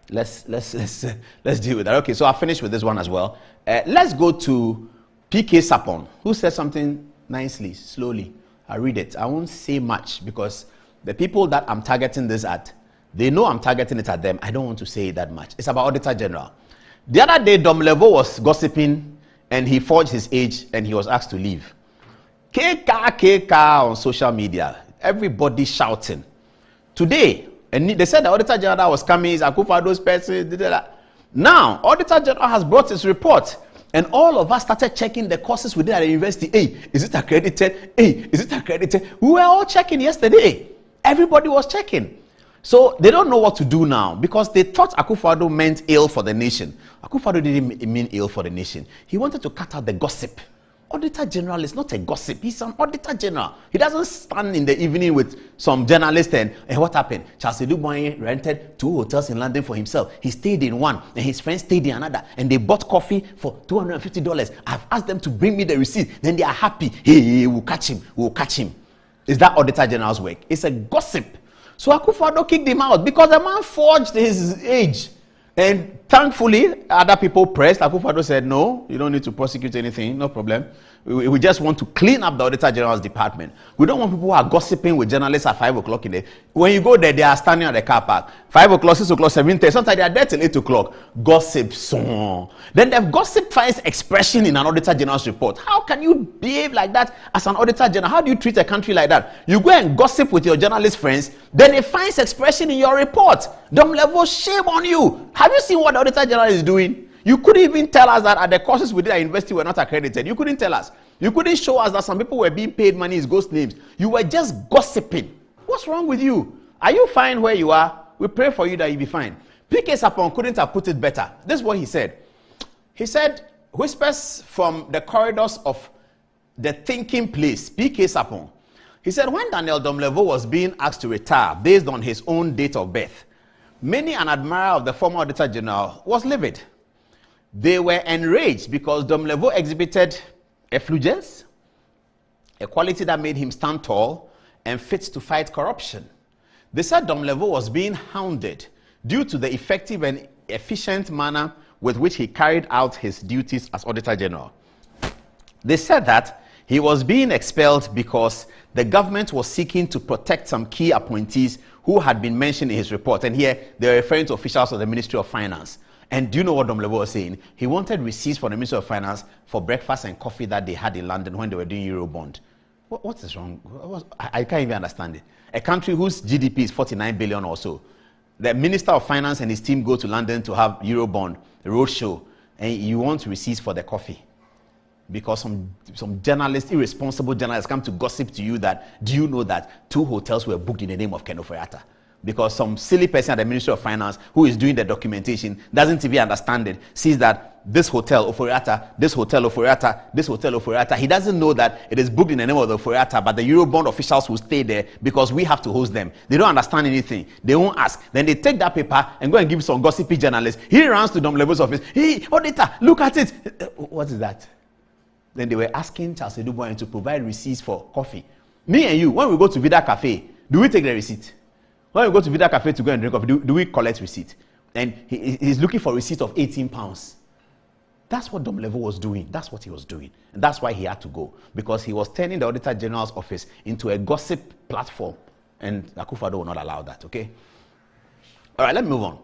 with that. Okay, so I'll finish with this one as well. Let's go to PK Sapon, who said something nicely, slowly. I read it. I won't say much because the people that I'm targeting this at, they know I'm targeting it at them. I don't want to say that much. It's about Auditor General. The other day, Dom Levo was gossiping and he forged his age and he was asked to leave. KK on social media. Everybody shouting. Today, and they said the Auditor General was coming, Akufo-Addo's person. Now, Auditor General has brought his report, and all of us started checking the courses within the university. Hey, is it accredited? Hey, is it accredited? We were all checking yesterday. Everybody was checking. So they don't know what to do now because they thought Akufo-Addo meant ill for the nation. Akufo-Addo didn't mean ill for the nation. He wanted to cut out the gossip. Auditor General is not a gossip. He's an Auditor General. He doesn't stand in the evening with some journalist and what happened? Asiedu Nketiah rented 2 hotels in London for himself. He stayed in one and his friends stayed in another and they bought coffee for $250. I've asked them to bring me the receipt. Then they are happy. Hey, we'll catch him. We'll catch him. Is that Auditor General's work? It's a gossip. So Akufo-Addo kicked him out because the man forged his age. And thankfully, other people pressed. Akufo-Addo said, no, you don't need to prosecute anything, no problem. We just want to clean up the Auditor General's department. We don't want people who are gossiping with journalists at 5 o'clock in the day. When you go there, they are standing at the car park. 5 o'clock, 6 o'clock, 7:30. Sometimes they are there till 8 o'clock. Gossip song. Then the gossip finds expression in an Auditor General's report. How can you behave like that as an Auditor General? How do you treat a country like that? You go and gossip with your journalist friends, then it finds expression in your report. Level, shame on you. Have you seen what the Auditor General is doing? You couldn't even tell us that at the courses within our university were not accredited. You couldn't tell us. You couldn't show us that some people were being paid money as ghost names. You were just gossiping. What's wrong with you? Are you fine where you are? We pray for you that you be fine. P.K. Sapon couldn't have put it better. This is what he said. He said, whispers from the corridors of the thinking place, P.K. Sapon. He said, when Daniel Domlevo was being asked to retire based on his own date of birth, many an admirer of the former Auditor General was livid. They were enraged because Domlevo exhibited effulgence, a quality that made him stand tall and fit to fight corruption. They said Domlevo was being hounded due to the effective and efficient manner with which he carried out his duties as Auditor General. They said that he was being expelled because the government was seeking to protect some key appointees who had been mentioned in his report. And here they're referring to officials of the Ministry of Finance. And do you know what Domlevo was saying? He wanted receipts from the Ministry of Finance for breakfast and coffee that they had in London when they were doing Eurobond. What is wrong? I can't even understand it. A country whose GDP is 49 billion or so. The Minister of Finance and his team go to London to have Eurobond, a roadshow, and you want receipts for the coffee. Because some journalists, irresponsible journalists, come to gossip to you that, do you know that 2 hotels were booked in the name of Ken Ofori-Atta? Because some silly person at the Ministry of Finance who is doing the documentation doesn't even understand it, sees that this hotel Ofori-Atta, this hotel Ofori-Atta, this hotel Ofori-Atta. He doesn't know that it is booked in the name of the Ofori-Atta, but the Eurobond officials will stay there because we have to host them. They don't understand anything. They won't ask. Then they take that paper and go and give some gossipy journalist. He runs to Domlevo's office. Hey, auditor, look at it. What is that? Then they were asking Asiedu Nketiah to provide receipts for coffee. Me and you, when we go to Vida Cafe, do we take the receipt? When we go to Vida Cafe to go and drink coffee, do we collect receipt? And he's looking for a receipt of £18. That's what Domlevo was doing. That's what he was doing. And that's why he had to go. Because he was turning the Auditor General's office into a gossip platform. And Akufo-Addo will not allow that, okay? All right, let me move on.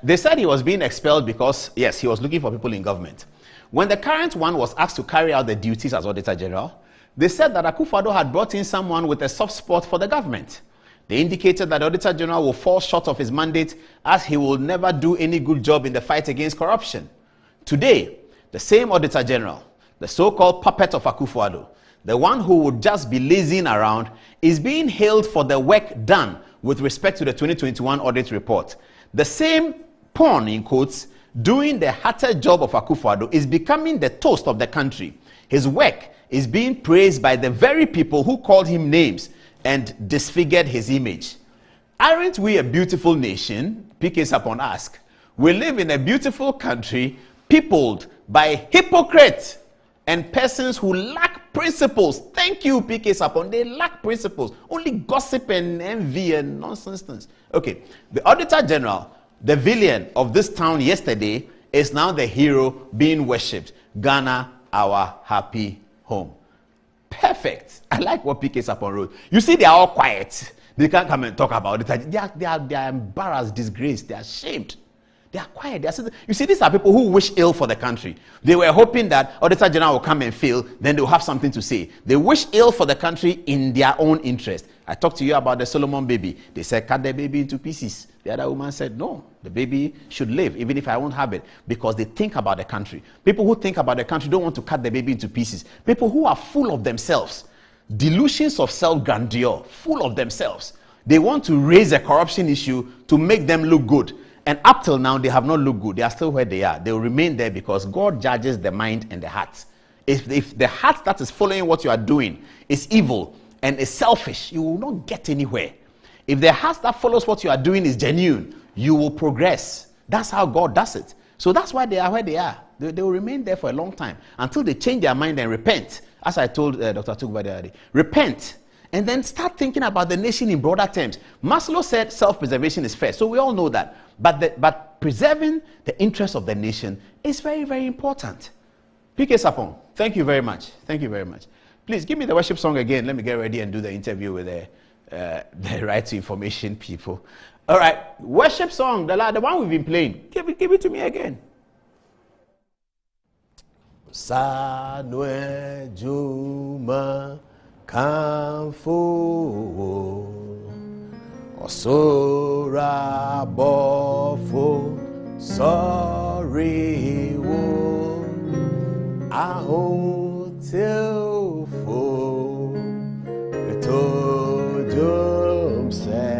They said he was being expelled because, yes, he was looking for people in government. When the current one was asked to carry out the duties as Auditor General, they said that Akufo-Addo had brought in someone with a soft spot for the government. They indicated that the Auditor General will fall short of his mandate as he will never do any good job in the fight against corruption. Today, the same Auditor General, the so-called puppet of Akufo-Addo, the one who would just be lazing around, is being hailed for the work done with respect to the 2021 audit report. The same pawn, in quotes, doing the harder job of Akufo-Addo is becoming the toast of the country. His work is being praised by the very people who called him names and disfigured his image. Aren't we a beautiful nation? P.K. Sapon asked. We live in a beautiful country peopled by hypocrites and persons who lack principles. Thank you, P.K. Sapon. They lack principles. Only gossip and envy and nonsense. Okay, the Auditor General, the villain of this town yesterday, is now the hero being worshipped. Ghana, our happy home. Perfect. I like what P.K. Sapon wrote. You see, they are all quiet. They can't come and talk about it. They are embarrassed, disgraced, they are ashamed. They are quiet. They are sitting. You see, these are people who wish ill for the country. They were hoping that Auditor General will come and fail, then they'll have something to say. They wish ill for the country in their own interest. I talked to you about the Solomon baby. They said, cut the baby into pieces. The other woman said, no, the baby should live, even if I won't have it, because they think about the country. People who think about the country don't want to cut the baby into pieces. People who are full of themselves, delusions of self-grandeur, full of themselves. They want to raise a corruption issue to make them look good. And up till now, they have not looked good. They are still where they are. They will remain there because God judges the mind and the heart. If the heart that is following what you are doing is evil and is selfish, you will not get anywhere. If the heart that follows what you are doing is genuine, you will progress. That's how God does it. So that's why they are where they are. They will remain there for a long time until they change their mind and repent. As I told Dr. Tukba the other day, repent. And then start thinking about the nation in broader terms. Maslow said self-preservation is first. So we all know that. But preserving the interests of the nation is very, very important. PK Sapon, thank you very much. Thank you very much. Please give me the worship song again. Let me get ready and do the interview with the Right to Information people. All right. Worship song, the one we've been playing. Give it to me again. Sanwe Juma Kamfu Osora Bofo Sorry Wo Aho Tilfo Reto Jom Se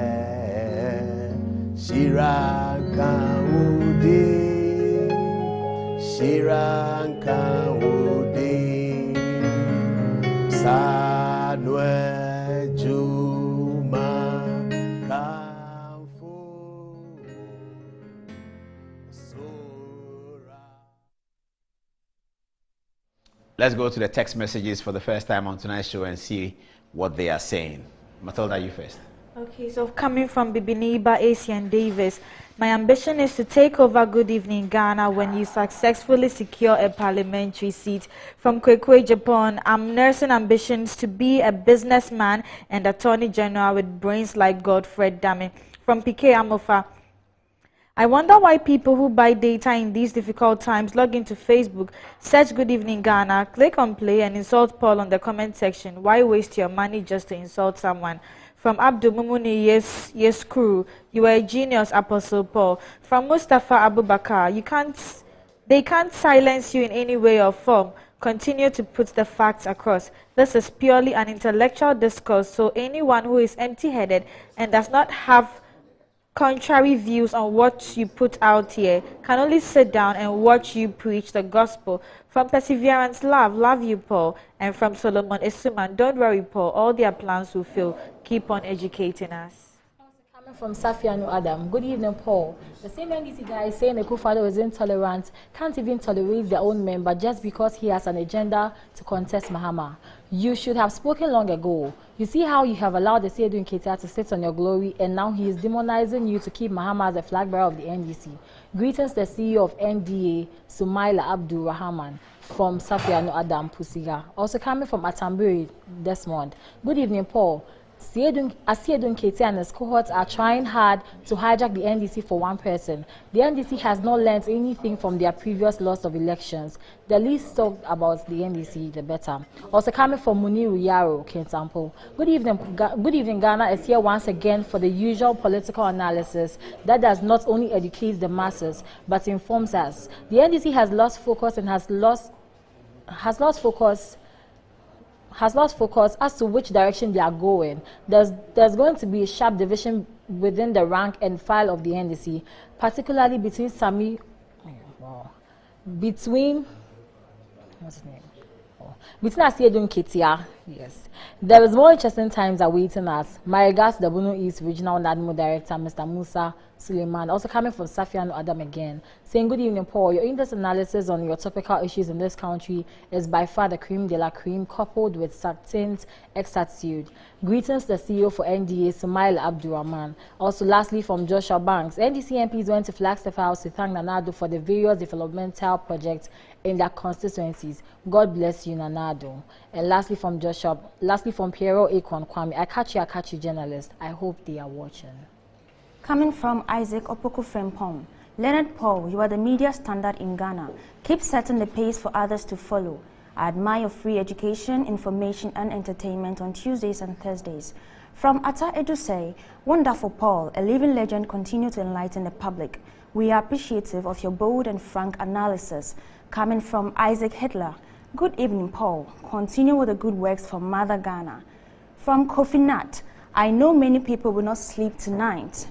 Shiranka Udi Shiranka Udi Sanwe Juma Kamfu Sora. Let's go to the text messages for the first time on tonight's show and see what they are saying. Matilda, you first. Okay, so coming from Bibiniba, Asian Davis, my ambition is to take over Good Evening Ghana when you successfully secure a parliamentary seat. From Kwekwe, Japan, I'm nursing ambitions to be a businessman and Attorney General with brains like Godfred Dame. From PK Amofa, I wonder why people who buy data in these difficult times log into Facebook, search Good Evening Ghana, click on play and insult Paul on the comment section. Why waste your money just to insult someone? From Abdul Mumuni, yes, crew. You are a genius, Apostle Paul. From Mustafa Abubakar, they can't silence you in any way or form. Continue to put the facts across. This is purely an intellectual discourse, so anyone who is empty-headed and does not have contrary views on what you put out here can only sit down and watch you preach the gospel. From Perseverance love you, Paul. And from Solomon Esuman, don't worry, Paul, all their plans will fail. Keep on educating us. Coming from Safianu Adam, good evening, Paul. The same NDC guy is saying Akufo-Addo is intolerant, can't even tolerate their own member just because he has an agenda to contest Mahama. You should have spoken long ago. You see how you have allowed Asiedu Nketiah to sit on your glory, and now he is demonizing you to keep Mahama as the flag bearer of the NDC. Greetings, the CEO of NDA, Sumaila Abdul Rahman, from Safianu Adam Pusiga. Also coming from Atamburi, Desmond. Good evening, Paul. Asiedu Nketiah and his cohorts are trying hard to hijack the NDC for one person. The NDC has not learned anything from their previous loss of elections. The least talked about the NDC, the better. Also coming from Muniru Yaro, Kentampo. Good evening, Ghana is here once again for the usual political analysis that does not only educate the masses, but informs us. The NDC has lost focus and has lost focus as to which direction they are going. There's going to be a sharp division within the rank and file of the NDC, particularly between Asiedu Nketiah. Yes. There is more interesting times awaiting us. My regards to the Bono East Regional NADMO Director, Mr. Musa Suleiman, also coming from Safianu Adam again, saying, good evening, Paul. Your in-depth analysis on your topical issues in this country is by far the cream de la cream, coupled with succinct exactitude. Greetings to the CEO for NDA, Sumail Abdurrahman. Also, lastly, from Joshua Banks, NDC MPs went to Flagstaff House to thank Nanado for the various developmental projects in their constituencies. God bless you, Nanado. And lastly, from Piero Akon Kwame, I catch you, journalist. I hope they are watching. Coming from Isaac Opoku Frempong, Leonard Paul, you are the media standard in Ghana. Keep setting the pace for others to follow. I admire your free education, information, and entertainment on Tuesdays and Thursdays. From Asiedu say, wonderful Paul, a living legend, continue to enlighten the public. We are appreciative of your bold and frank analysis. Coming from Isaac Hitler, good evening, Paul. Continue with the good works for Mother Ghana. From Kofi Nat, I know many people will not sleep tonight.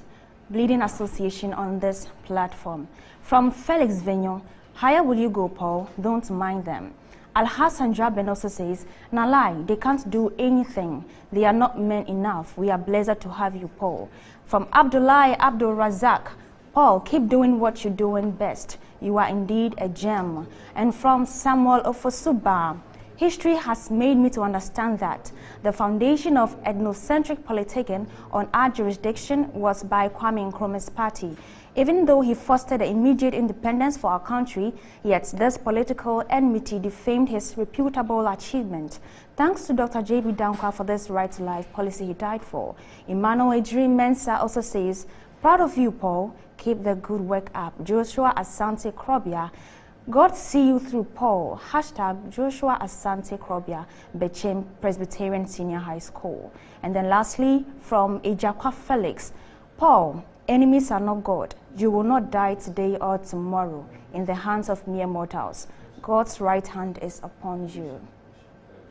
Bleeding Association on this platform. From Felix Vignon, higher will you go, Paul? Don't mind them. Al-Hassan Draben also says, Nalai, they can't do anything. They are not men enough. We are blessed to have you, Paul. From Abdullah Abdul Razak, Paul, keep doing what you're doing best. You are indeed a gem. And from Samuel Ofosuba, history has made me to understand that the foundation of ethnocentric politicking on our jurisdiction was by Kwame Nkrumah's party. Even though he fostered the immediate independence for our country, yet this political enmity defamed his reputable achievement. Thanks to Dr. J.B. Dankwa for this right to life policy he died for. Emmanuel Adri Mensah also says, proud of you, Paul. Keep the good work up. Joshua Asante Krobia, God see you through, Paul. Hashtag Joshua Asante Krobia, Bechem Presbyterian Senior High School. And then lastly, from Ejakwa Felix, Paul, enemies are not God. You will not die today or tomorrow in the hands of mere mortals. God's right hand is upon you.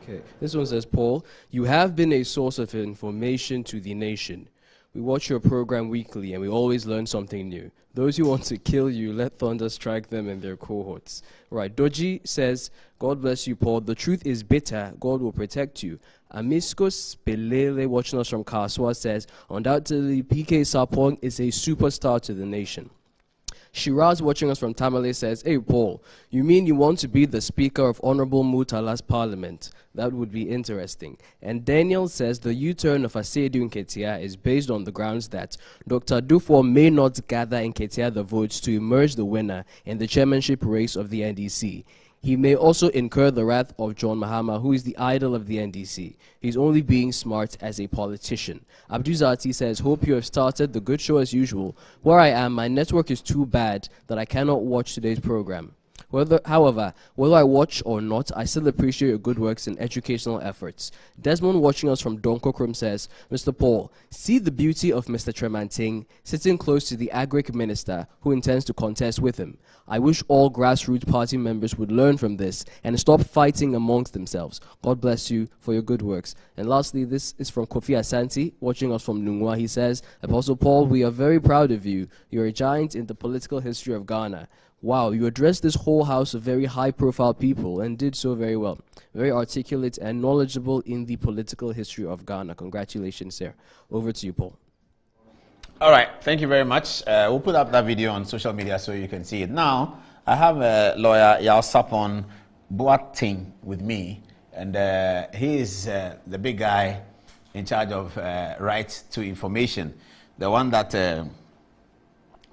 Okay, this one says, Paul, you have been a source of information to the nation. We watch your program weekly and we always learn something new. Those who want to kill you, let thunder strike them and their cohorts. Right, Doji says, God bless you, Paul. The truth is bitter. God will protect you. Amiskos Pelele, watching us from Kaswa, says, undoubtedly, PK Sarpong is a superstar to the nation. Shiraz, watching us from Tamale, says, hey, Paul, you mean you want to be the Speaker of Honorable Murtala's Parliament? That would be interesting. And Daniel says the U-turn of Asiedu Nketiah is based on the grounds that Dr. Duffuor may not gather Nketiah the votes to emerge the winner in the chairmanship race of the NDC. He may also incur the wrath of John Mahama, who is the idol of the NDC. He's only being smart as a politician. Abduzati says, hope you have started the good show as usual. Where I am, my network is too bad that I cannot watch today's program. However, whether I watch or not, I still appreciate your good works and educational efforts. Desmond, watching us from Donkokrum, says, Mr. Paul, see the beauty of Mr. Tremanting sitting close to the Agric Minister who intends to contest with him. I wish all grassroots party members would learn from this and stop fighting amongst themselves. God bless you for your good works. And lastly, this is from Kofi Asante, watching us from Nungwa. He says, Apostle Paul, we are very proud of you. You're a giant in the political history of Ghana. Wow, you addressed this whole house of very high-profile people and did so very well. Very articulate and knowledgeable in the political history of Ghana. Congratulations, sir. Over to you, Paul. All right, thank you very much. We'll put up that video on social media so you can see it. Now, I have lawyer Yao Sapon Boateng with me, and he is the big guy in charge of right to information, the one that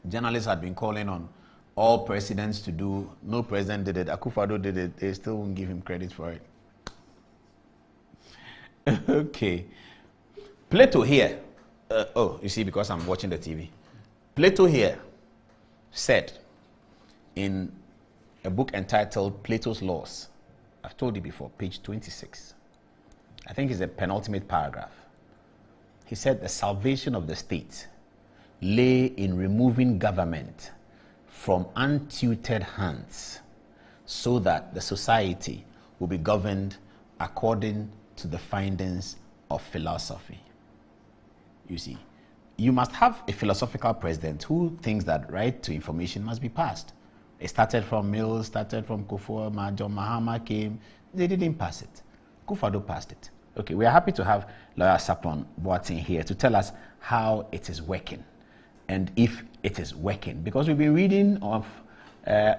journalists had been calling on all presidents to do. No president did it. Akufo-Addo did it. They still won't give him credit for it. Okay. Plato here. You see, because I'm watching the TV. Plato here said in a book entitled Plato's Laws. I've told you before, page 26. I think it's the penultimate paragraph. He said the salvation of the state lay in removing government from untutored hands so that the society will be governed according to the findings of philosophy. You see, you must have a philosophical president who thinks that right to information must be passed. It started from Mills, started from Kufuor, John Mahama came, they didn't pass it. Akufo-Addo passed it. Okay, we are happy to have Lawyer Sapon Boateng here to tell us how it is working and if it is working. Because we've been reading of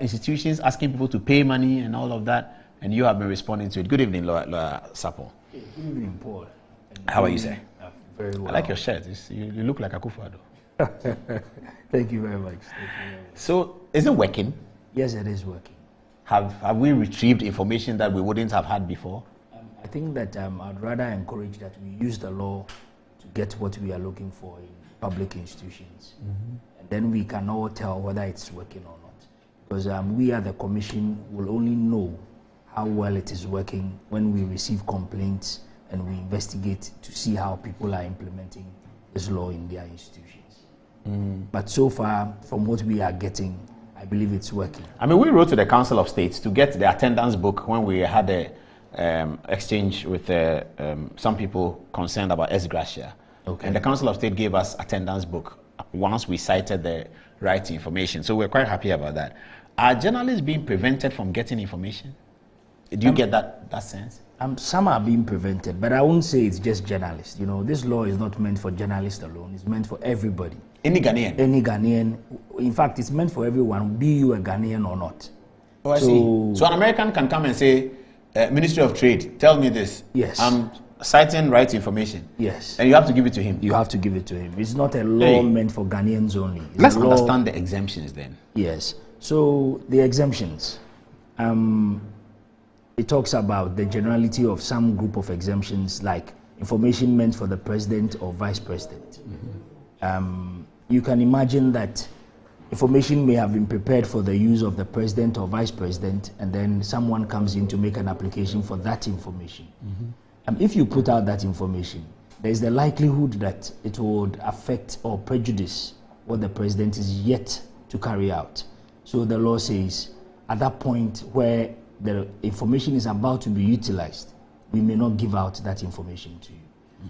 institutions asking people to pay money and all of that, and you have been responding to it. Good evening, Lawyer Sapon. Good evening, Paul. How are you, sir? Very well. I like your shirt. You look like Akufo-Addo. Thank you very much. So, is it working? Yes, it is working. Have we retrieved information that we wouldn't have had before? I think that I'd rather encourage that we use the law to get what we are looking for public institutions. And then we can all tell whether it's working or not. Because we at the Commission will only know how well it is working when we receive complaints and we investigate to see how people are implementing this law in their institutions. But so far, from what we are getting, I believe it's working. I mean, we wrote to the Council of States to get the attendance book when we had a exchange with some people concerned about ex gratia. Okay. And the Council of State gave us attendance book once we cited the right to information. So we're quite happy about that. Are journalists being prevented from getting information? Do you get that sense? Some are being prevented, but I won't say it's just journalists. You know, this law is not meant for journalists alone. It's meant for everybody. Any Ghanaian? Any Ghanaian. In fact, it's meant for everyone, be you a Ghanaian or not. Oh, I see. So an American can come and say, Ministry of Trade, tell me this. Yes. I'm citing right information. Yes. And you have to give it to him. You have to give it to him. It's not a law meant for Ghanaians only. Let's understand the exemptions then. Yes. So the exemptions. It talks about the generality of some group of exemptions, like information meant for the president or vice president. You can imagine that information may have been prepared for the use of the president or vice president, and then someone comes in to make an application for that information. If you put out that information, there is the likelihood that it would affect or prejudice what the president is yet to carry out. So the law says, at that point where the information is about to be utilized, we may not give out that information to you.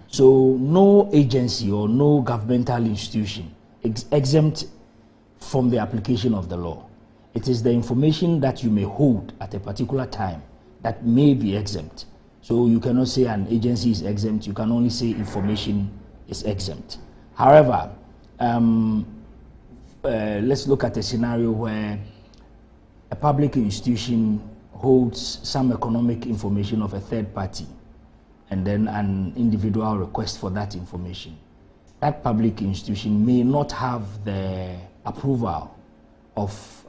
So no agency or no governmental institution exempt from the application of the law. It is the information that you may hold at a particular time that may be exempt. So you cannot say an agency is exempt, you can only say information is exempt. However, let's look at a scenario where a public institution holds some economic information of a third party, and then an individual requests for that information. That public institution may not have the approval of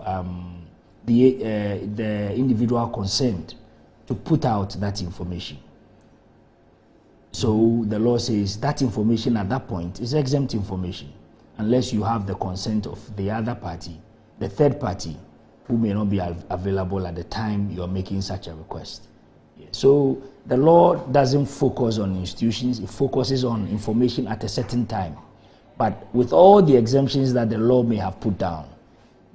the individual concerned to put out that information. So the law says that information at that point is exempt information unless you have the consent of the other party, the third party, who may not be available at the time you are making such a request. So the law doesn't focus on institutions, it focuses on information at a certain time. But with all the exemptions that the law may have put down,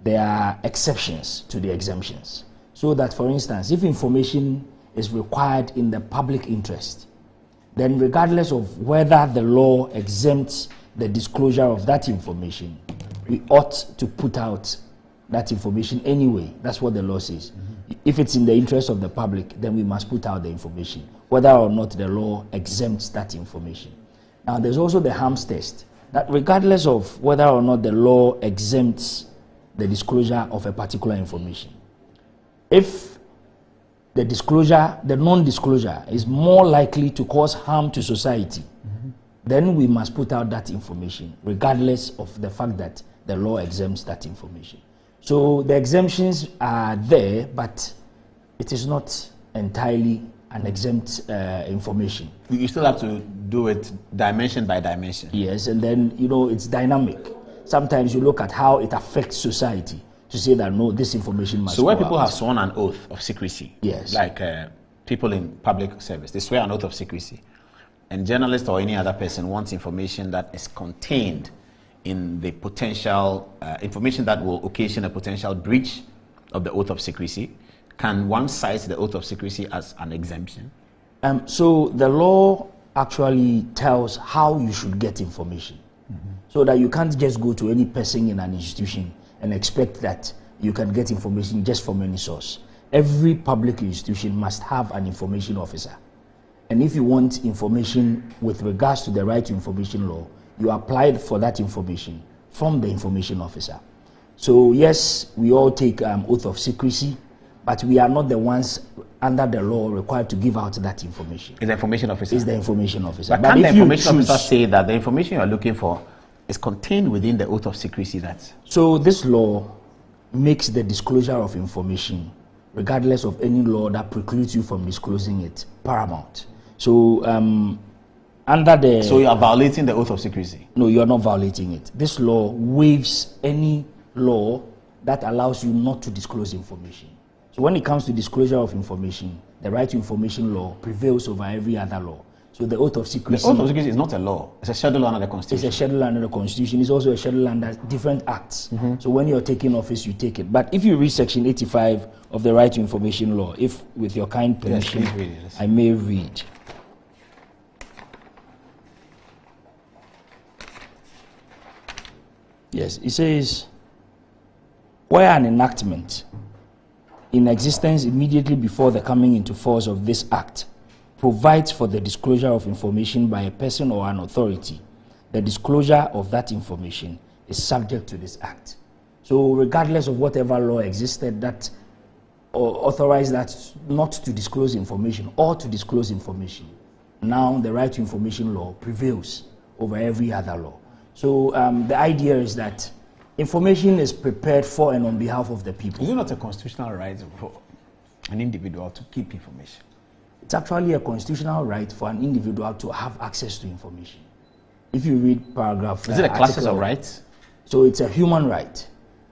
there are exceptions to the exemptions. So that, for instance, if information is required in the public interest, then regardless of whether the law exempts the disclosure of that information, we ought to put out that information anyway. That's what the law says. If it's in the interest of the public, then we must put out the information, whether or not the law exempts that information. Now, there's also the harms test, that regardless of whether or not the law exempts the disclosure of a particular information, if the disclosure, the non-disclosure, is more likely to cause harm to society, then we must put out that information, regardless of the fact that the law exempts that information. So the exemptions are there, but it is not entirely an exempt information. You still have to do it dimension by dimension. Yes, and then, you know, it's dynamic. Sometimes you look at how it affects society to say that, no, this information must So where go people out. have sworn an oath of secrecy, yes, like people in public service, they swear an oath of secrecy, and journalists or any other person wants information that is contained in the potential information that will occasion a potential breach of the oath of secrecy, can one cite the oath of secrecy as an exemption? So the law actually tells how you should get information, so that you can't just go to any person in an institution and expect that you can get information just from any source. Every public institution must have an information officer. And if you want information with regards to the right to information law, you applied for that information from the information officer. So yes, we all take oath of secrecy, but we are not the ones under the law required to give out that information. It's the information officer. It's the information officer. But can the information officer say that the information you are looking for is contained within the oath of secrecy? So this law makes the disclosure of information, regardless of any law that precludes you from disclosing it, paramount. So Under the... So you are violating the oath of secrecy? No, you are not violating it. This law waives any law that allows you not to disclose information. So when it comes to disclosure of information, the right to information law prevails over every other law. So the oath of secrecy... The oath of secrecy is not a law. It's a schedule under the Constitution. It's a schedule under the Constitution. It's also a schedule under different acts. So when you're taking office, you take it. But if you read Section 85 of the right to information law, if with your kind permission, yes, please read it. I may read. Yes, it says, where an enactment in existence immediately before the coming into force of this act provides for the disclosure of information by a person or an authority, the disclosure of that information is subject to this act. So regardless of whatever law existed that authorized that not to disclose information or to disclose information, now the right to information law prevails over every other law. So the idea is that information is prepared for and on behalf of the people. Is it not a constitutional right for an individual to keep information? It's actually a constitutional right for an individual to have access to information. If you read paragraph... Is it a classes of rights? So it's a human right.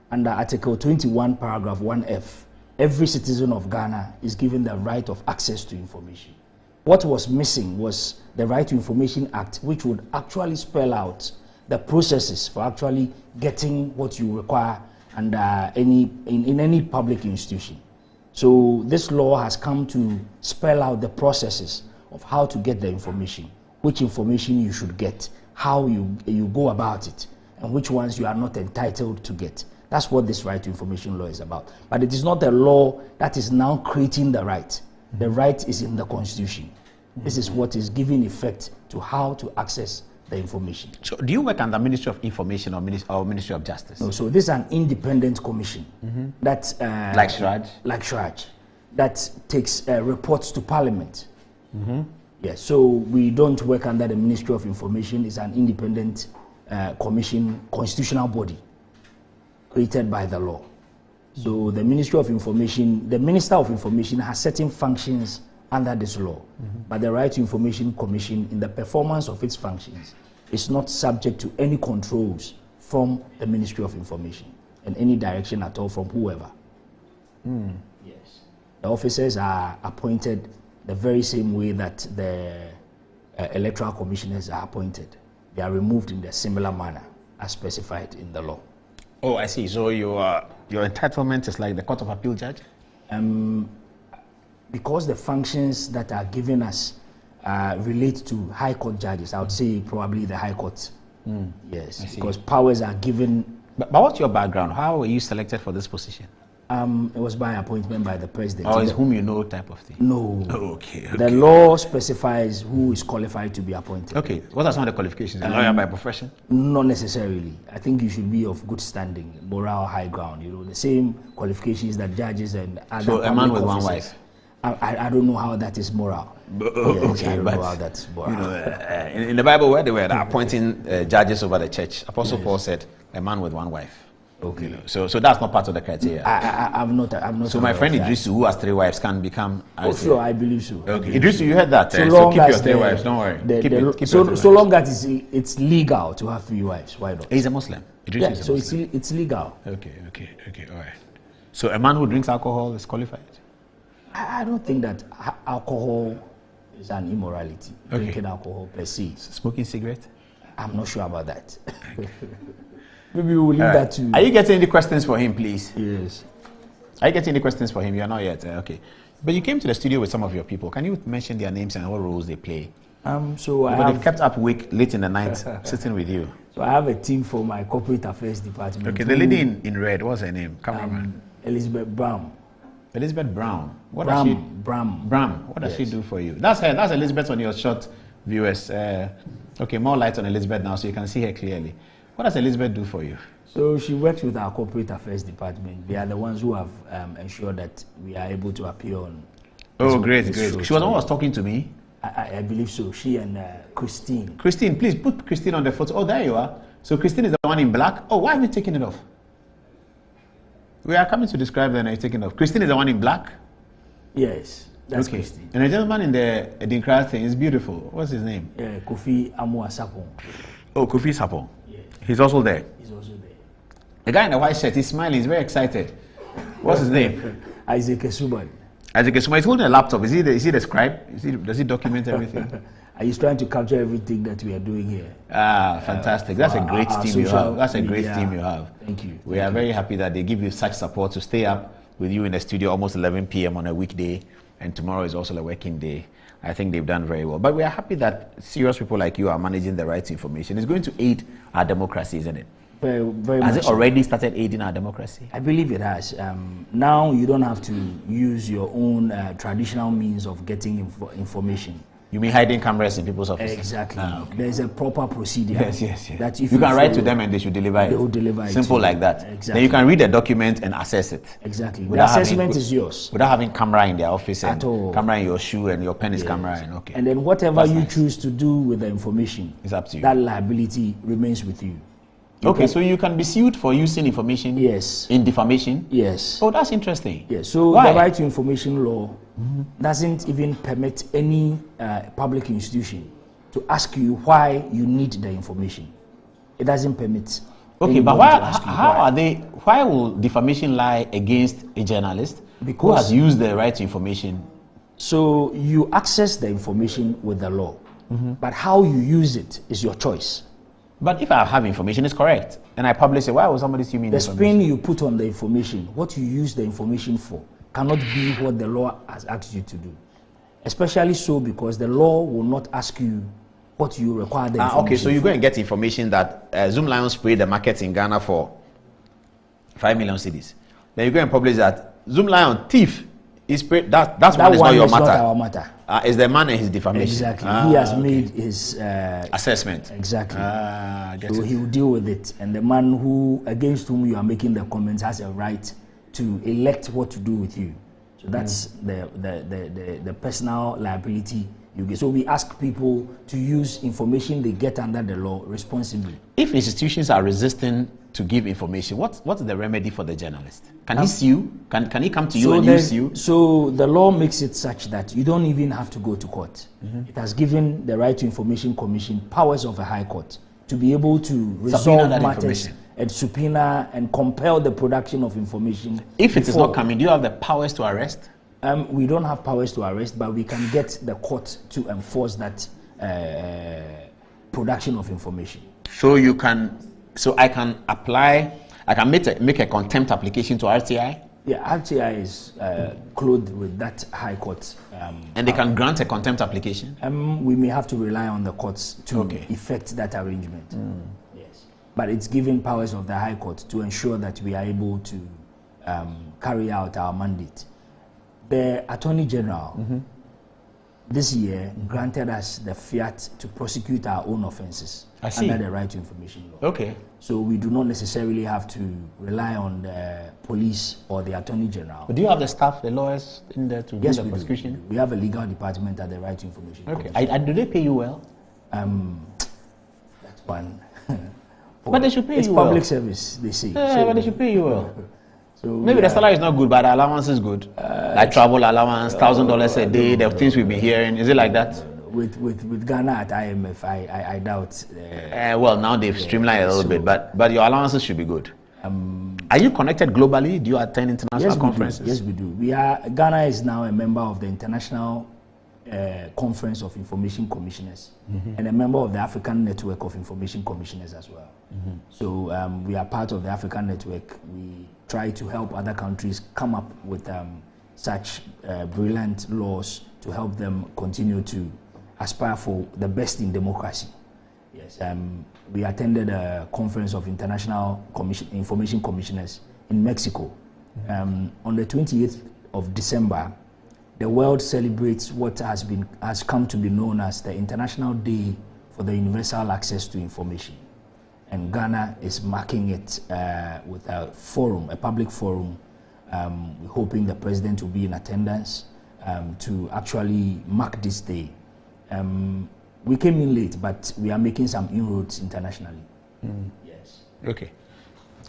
Under Article 21, paragraph 1F, every citizen of Ghana is given the right of access to information. What was missing was the Right to Information Act, which would actually spell out the processes for actually getting what you require under in any public institution. So this law has come to spell out the processes of how to get the information, which information you should get, how you go about it, and which ones you are not entitled to get. That's what this right to information law is about. But it is not a law that is now creating the right. The right is in the Constitution. This is what is giving effect to how to access the information. So do you work under Ministry of Information or Ministry of Justice? No, so this is an independent commission that like Shraj? Like Shraj, that takes reports to Parliament. Yes, so we don't work under the Ministry of Information. It's an independent commission, constitutional body created by the law. So the Ministry of Information, the Minister of Information has certain functions under this law, but the Right to Information Commission, in the performance of its functions, is not subject to any controls from the Ministry of Information and any direction at all from whoever. Yes. The officers are appointed the very same way that the electoral commissioners are appointed. They are removed in a similar manner as specified in the law. Oh, I see. So your entitlement is like the Court of Appeal judge? Because the functions that are given us relate to High Court judges, I would say probably the High Court. Yes, because powers are given. But what's your background? How were you selected for this position? It was by appointment by the president. Or is whom you know type of thing? No. Oh, okay. The law specifies who is qualified to be appointed. Okay. What are some of the qualifications? A lawyer by profession? Not necessarily. I think you should be of good standing, moral high ground. You know, the same qualifications that judges and other. So a man with officers. one wife. I don't know how that is moral. Okay, I don't know how that's moral. You know, in the Bible, where they were appointing judges over the church, Apostle Paul said, "A man with one wife." Okay. You know, so that's not part of the criteria. I'm not. So my friend Idrisu, who has 3 wives, can become. Sure, I believe so. Okay. Idrisu, you heard that. So keep your 3 wives. Don't worry. So long as it's legal to have 3 wives, why not? He's a Muslim. Yeah, so it's legal. Okay. All right. So a man who drinks alcohol is qualified? I don't think that alcohol is an immorality. Drinking alcohol per se. Smoking cigarette? I'm not sure about that. Maybe we'll leave that to. Are you getting any questions for him, please? Yes. Are you getting any questions for him? You're not yet. Okay. But you came to the studio with some of your people. Can you mention their names and what roles they play? They've kept up late in the night sitting with you. So I have a team for my corporate affairs department. Okay, the lady in red, what's her name? Cameraman. Elizabeth Brown. Elizabeth Brown. What Bram. What does she do for you? That's her. That's Elizabeth on your short viewers. Okay, more light on Elizabeth now so you can see her clearly. What does Elizabeth do for you? So she works with our corporate affairs department. They are the ones who have ensured that we are able to appear on. Oh, great. She was the one who was talking to me. I believe so. She and Christine. Christine, please put Christine on the photo. Oh, there you are. So Christine is the one in black. Oh, why have you taken it off? We are coming to describe them and you're taking it off. Christine is the one in black? Yes. That's okay. Christy. And the gentleman in the Dinkra thing is beautiful. What's his name? Kofi-Addo Sapong. Oh, Kofi Sapong. Yeah. He's also there. He's also there. The guy in the white shirt, he's smiling, he's very excited. What's his name? Isaac Esuban. Isaac Esuban. He's holding a laptop. Is he the scribe? Does he document everything? He's trying to capture everything that we are doing here. Ah, fantastic. That's a great team you have. That's a great team you have. Thank you. We are very happy that they give you such support to stay up with you in the studio almost 11 p.m. on a weekday, and tomorrow is also a working day. I think they've done very well. But we are happy that serious people like you are managing the right information. It's going to aid our democracy, isn't it? Very has much it already started aiding our democracy? I believe it has. Now you don't have to use your own traditional means of getting information. You mean hiding cameras in people's offices? Exactly. Okay. There's a proper procedure. Yes. That if you can write to them and they should deliver it. They will deliver it. Simple like that. Exactly. Then you can read the document and assess it. Exactly. The assessment is yours. Without having camera in their office and at all. Camera in your shoe and your pen is camera. And okay. And then whatever you choose to do with the information, it's up to you. That liability remains with you. Okay, so you can be sued for using information in defamation? Yes. Oh, that's interesting. Yes, so why? The right to information law doesn't even permit any public institution to ask you why you need the information. It doesn't permit. Okay, but why will defamation lie against a journalist who has used the right to information? So you access the information with the law, but how you use it is your choice. But if I have information, it's correct, and I publish it, why would somebody sue me? The spin you put on the information, what you use the information for, cannot be what the law has asked you to do. Especially so because the law will not ask you what you require the information okay, so you for. go and get information that Zoom Lion sprayed the market in Ghana for 5 million cedis. Then you go and publish that Zoom Lion thief is sprayed. That one is not your matter. Not our matter. It's the man and his defamation. Exactly. He has made his assessment. Exactly. So he will deal with it. And the man against whom you are making the comments has a right to elect what to do with you. So that's the personal liability you get. So we ask people to use information they get under the law responsibly. If institutions are resisting to give information, what's the remedy for the journalist? Can he sue? Can he come to you and you sue? So the law makes it such that you don't even have to go to court. It has given the Right to Information Commission powers of a high court to be able to resolve matters and subpoena and compel the production of information. If it is not coming, do you have the powers to arrest? We don't have powers to arrest, but we can get the court to enforce that production of information. So you can. So I can apply. I can make a contempt application to RTI. Yeah, RTI is clothed with that high court. And they can grant a contempt application. We may have to rely on the courts to effect that arrangement. Yes, but it's giving powers of the high court to ensure that we are able to carry out our mandate. The Attorney General this year granted us the fiat to prosecute our own offences under the Right to Information law. Okay. So we do not necessarily have to rely on the police or the Attorney General. But do you have the staff, the lawyers in there to do the prosecution? Do. We have a legal department at the Right to Information. Okay. Do they pay you well? That's one. But they should pay you well. It's public service, they say. Yeah, but they should pay you well. So maybe the salary is not good, but the allowance is good. Like travel allowance, $1,000 a day, the things we've been hearing. Is it like that? With Ghana at IMF, I doubt. Well, now they've streamlined a little bit, but your allowances should be good. Are you connected globally? Do you attend international conferences? Yes, we do. Ghana is now a member of the International Conference of Information Commissioners and a member of the African Network of Information Commissioners as well. So we are part of the African Network. We try to help other countries come up with such brilliant laws to help them continue to aspire for the best in democracy. Yes, we attended a conference of International Information Commissioners in Mexico. On the 28th of December, the world celebrates what has come to be known as the International Day for the Universal Access to Information. And Ghana is marking it with a forum, a public forum. We're hoping the president will be in attendance to actually mark this day. We came in late, but we are making some inroads internationally. Yes. Okay.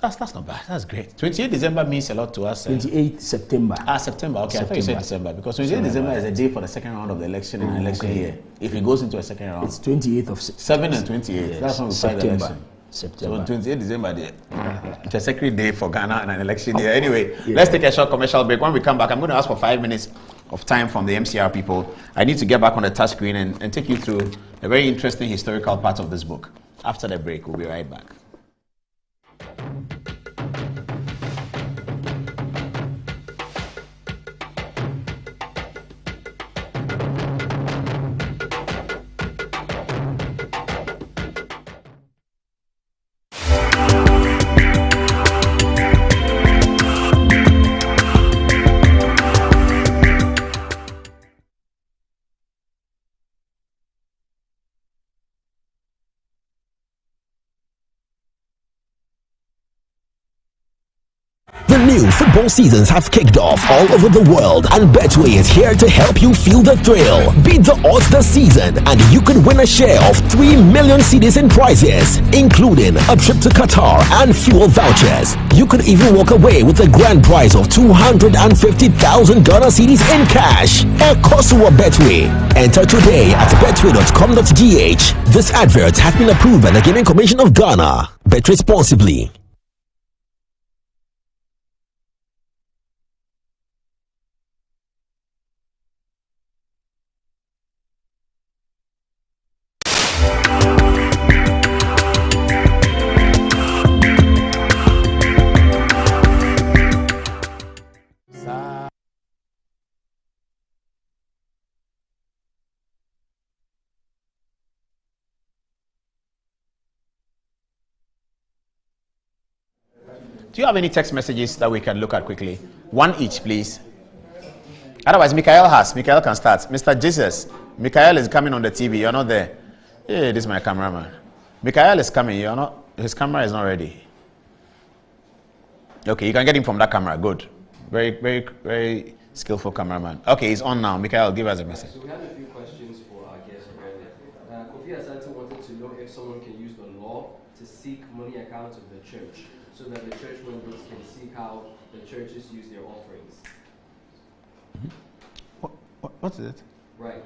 That's not bad. That's great. 28 December means a lot to us. 28 September. September. Okay, I thought you said December because 28 December is the day for the second round of the election in an election year. If it goes into a second round, it's 28th of 7 and 28. Yes. That's when we fight the election. September. So 28 December, it's a sacred day for Ghana and an election year. Anyway, let's take a short commercial break. When we come back, I'm going to ask for 5 minutes of time from the MCR people. I need to get back on the touch screen and take you through a very interesting historical part of this book. After the break, we'll be right back. The new football seasons have kicked off all over the world, and Betway is here to help you feel the thrill. Beat the odds this season, and you could win a share of 3 million cedis in prizes, including a trip to Qatar and fuel vouchers. You could even walk away with a grand prize of 250,000 Ghana cedis in cash. Ekosua Betway. Enter today at betway.com.gh. This advert has been approved by the Gaming Commission of Ghana. Bet responsibly. Do you have any text messages that we can look at quickly? One each, please. Otherwise, Mikael can start. Mr. Jesus, Mikael is coming on the TV. You're not there. Hey, this is my cameraman. Mikael is coming. You're not. His camera is not ready. Okay, you can get him from that camera. Good. Very, very, very skillful cameraman. Okay, he's on now. Mikael, give us a message. So we have a few questions for our guest earlier. Kofi-Addo wanted to know if someone can use the law to seek money accounts of the church, so that the church members can see how the churches use their offerings. What is it? Right.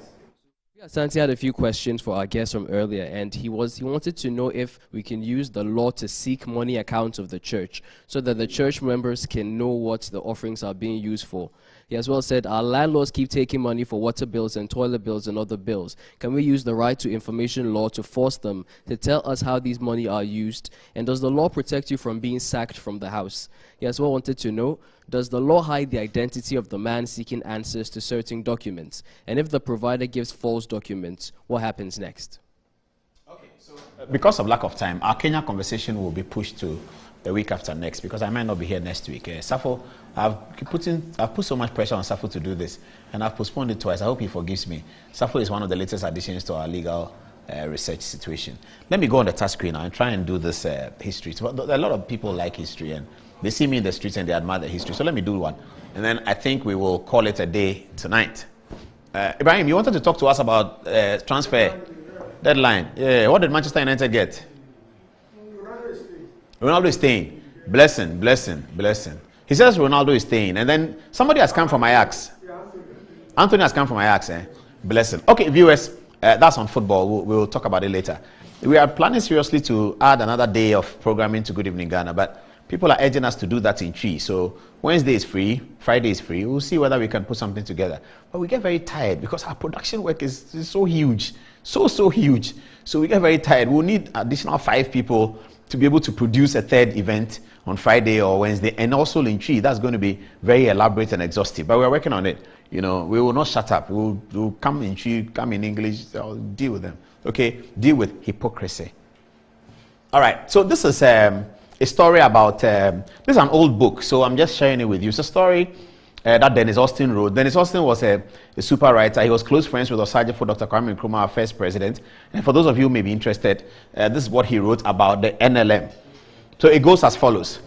Santi had a few questions for our guest from earlier, and he wanted to know if we can use the law to seek money accounts of the church, so that the church members can know what the offerings are being used for. He as well said, our landlords keep taking money for water bills and toilet bills and other bills. Can we use the right to information law to force them to tell us how these money are used? And does the law protect you from being sacked from the house? He as well wanted to know, does the law hide the identity of the man seeking answers to certain documents? And if the provider gives false documents, what happens next? Okay, so because of lack of time, our Kenya conversation will be pushed to the week after next, because I might not be here next week. Safo, I've put so much pressure on Safo to do this, and I've postponed it twice. I hope he forgives me. Safo is one of the latest additions to our legal research situation. Let me go on the touch screen now and try and do this history. A lot of people like history, and they see me in the streets and they admire the history. So let me do one, and then I think we will call it a day tonight. Ibrahim, you wanted to talk to us about transfer deadline. Yeah, what did Manchester United get? Ronaldo is staying. Blessing. He says Ronaldo is staying. And then somebody has come from Ajax. Anthony has come from Ajax. Blessing. Okay, viewers, that's on football. We'll talk about it later. We are planning seriously to add another day of programming to Good Evening Ghana, but people are urging us to do that in Chi. So Wednesday is free, Friday is free. We'll see whether we can put something together. But we get very tired because our production work is so huge. So huge. So we get very tired. We'll need additional 5 people to be able to produce a third event on Friday or Wednesday, and also in Chi. That's going to be very elaborate and exhaustive, but we're working on it. You know, we will not shut up. We'll come in Chi, come in English, I'll deal with them. Okay, deal with hypocrisy. All right, so this is a story about, this is an old book, so I'm just sharing it with you. It's a story that Dennis Austin wrote. Dennis Austin was a super writer. He was close friends with Osagyefo Dr. Kwame Nkrumah, our first president. And for those of you who may be interested, this is what he wrote about the NLM. So it goes as follows.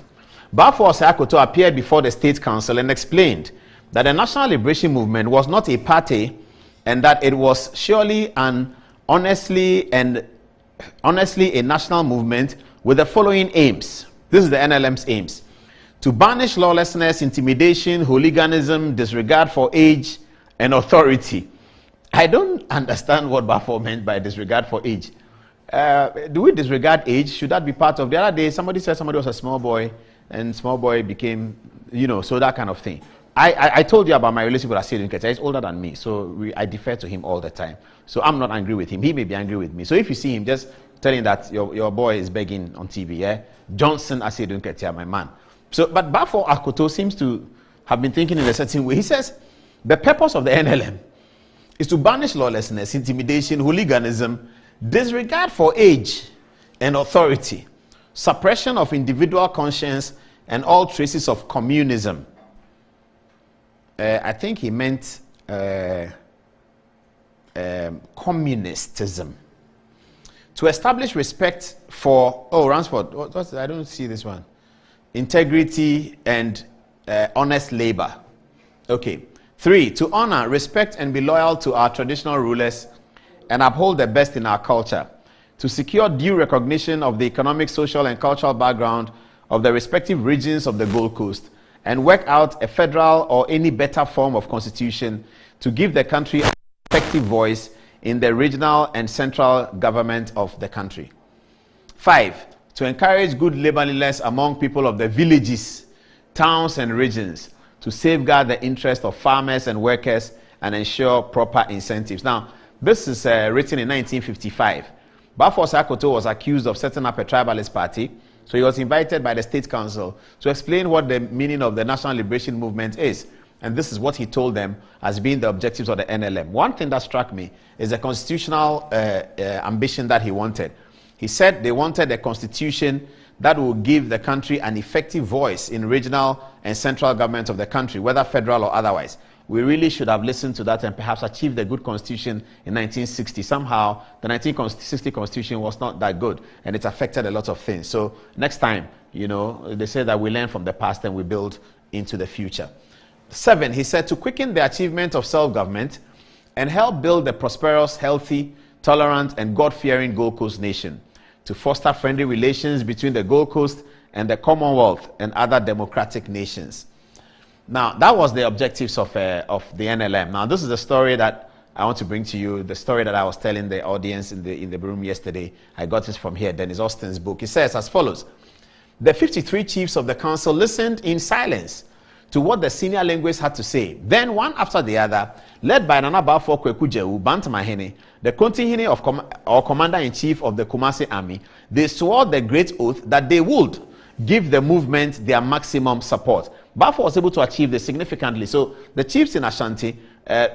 Duffuor Akoto appeared before the State Council and explained that the National Liberation Movement was not a party, and that it was surely and honestly a national movement with the following aims. This is the NLM's aims: to banish lawlessness, intimidation, hooliganism, disregard for age and authority. I don't understand what Duffuor meant by disregard for age. Do we disregard age? Should that be part of? The other day, somebody said somebody was a small boy, and small boy became, so that kind of thing. I told you about my relationship with Asiedu Nketiah. He's older than me, so I defer to him all the time. So I'm not angry with him. He may be angry with me. So if you see him, just tell him that your boy is begging on TV. Yeah, Johnson Asiedu Nketiah, my man. So, but Duffuor Akoto seems to have been thinking in a certain way. He says the purpose of the NLM is to banish lawlessness, intimidation, hooliganism, disregard for age and authority, suppression of individual conscience, and all traces of communism. I think he meant communistism. To establish respect for, Ransford, I don't see this one. Integrity and honest labor. Okay. 3, to honor, respect, and be loyal to our traditional rulers and uphold the best in our culture. To secure due recognition of the economic, social, and cultural background of the respective regions of the Gold Coast and work out a federal or any better form of constitution to give the country an effective voice in the regional and central government of the country. 5, to encourage good neighborliness among people of the villages, towns, and regions, to safeguard the interest of farmers and workers and ensure proper incentives. Now, this is written in 1955. Duffuor Akoto was accused of setting up a tribalist party, so he was invited by the State Council to explain what the meaning of the National Liberation Movement is. And this is what he told them as being the objectives of the NLM. One thing that struck me is the constitutional ambition that he wanted. He said they wanted a constitution that will give the country an effective voice in regional and central government of the country, whether federal or otherwise. We really should have listened to that and perhaps achieved a good constitution in 1960. Somehow, the 1960 constitution was not that good, and it affected a lot of things. So next time, they say that we learn from the past and we build into the future. 7, he said, to quicken the achievement of self-government and help build a prosperous, healthy, tolerant, and God-fearing Gold Coast nation. To foster friendly relations between the Gold Coast and the Commonwealth and other democratic nations. Now, that was the objectives of the NLM. Now, this is the story that I want to bring to you, the story that I was telling the audience in the room yesterday. I got it from here, Dennis Austin's book. It says as follows: the 53 chiefs of the council listened in silence to what the senior linguists had to say. Then, one after the other, led by Nana Balfour Kwekujewu Bantamahene, the Kontihene or Commander-in-Chief of the Kumasi Army, they swore the great oath that they would give the movement their maximum support. Balfour was able to achieve this significantly. So the chiefs in Ashanti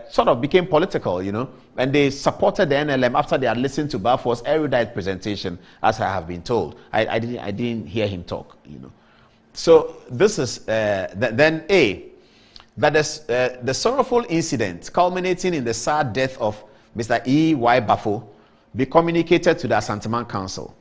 sort of became political, and they supported the NLM after they had listened to Balfour's erudite presentation, as I have been told. I didn't hear him talk, So this is then A, that the sorrowful incident culminating in the sad death of Mr. E.Y. Bafo be communicated to the Asanteman Council.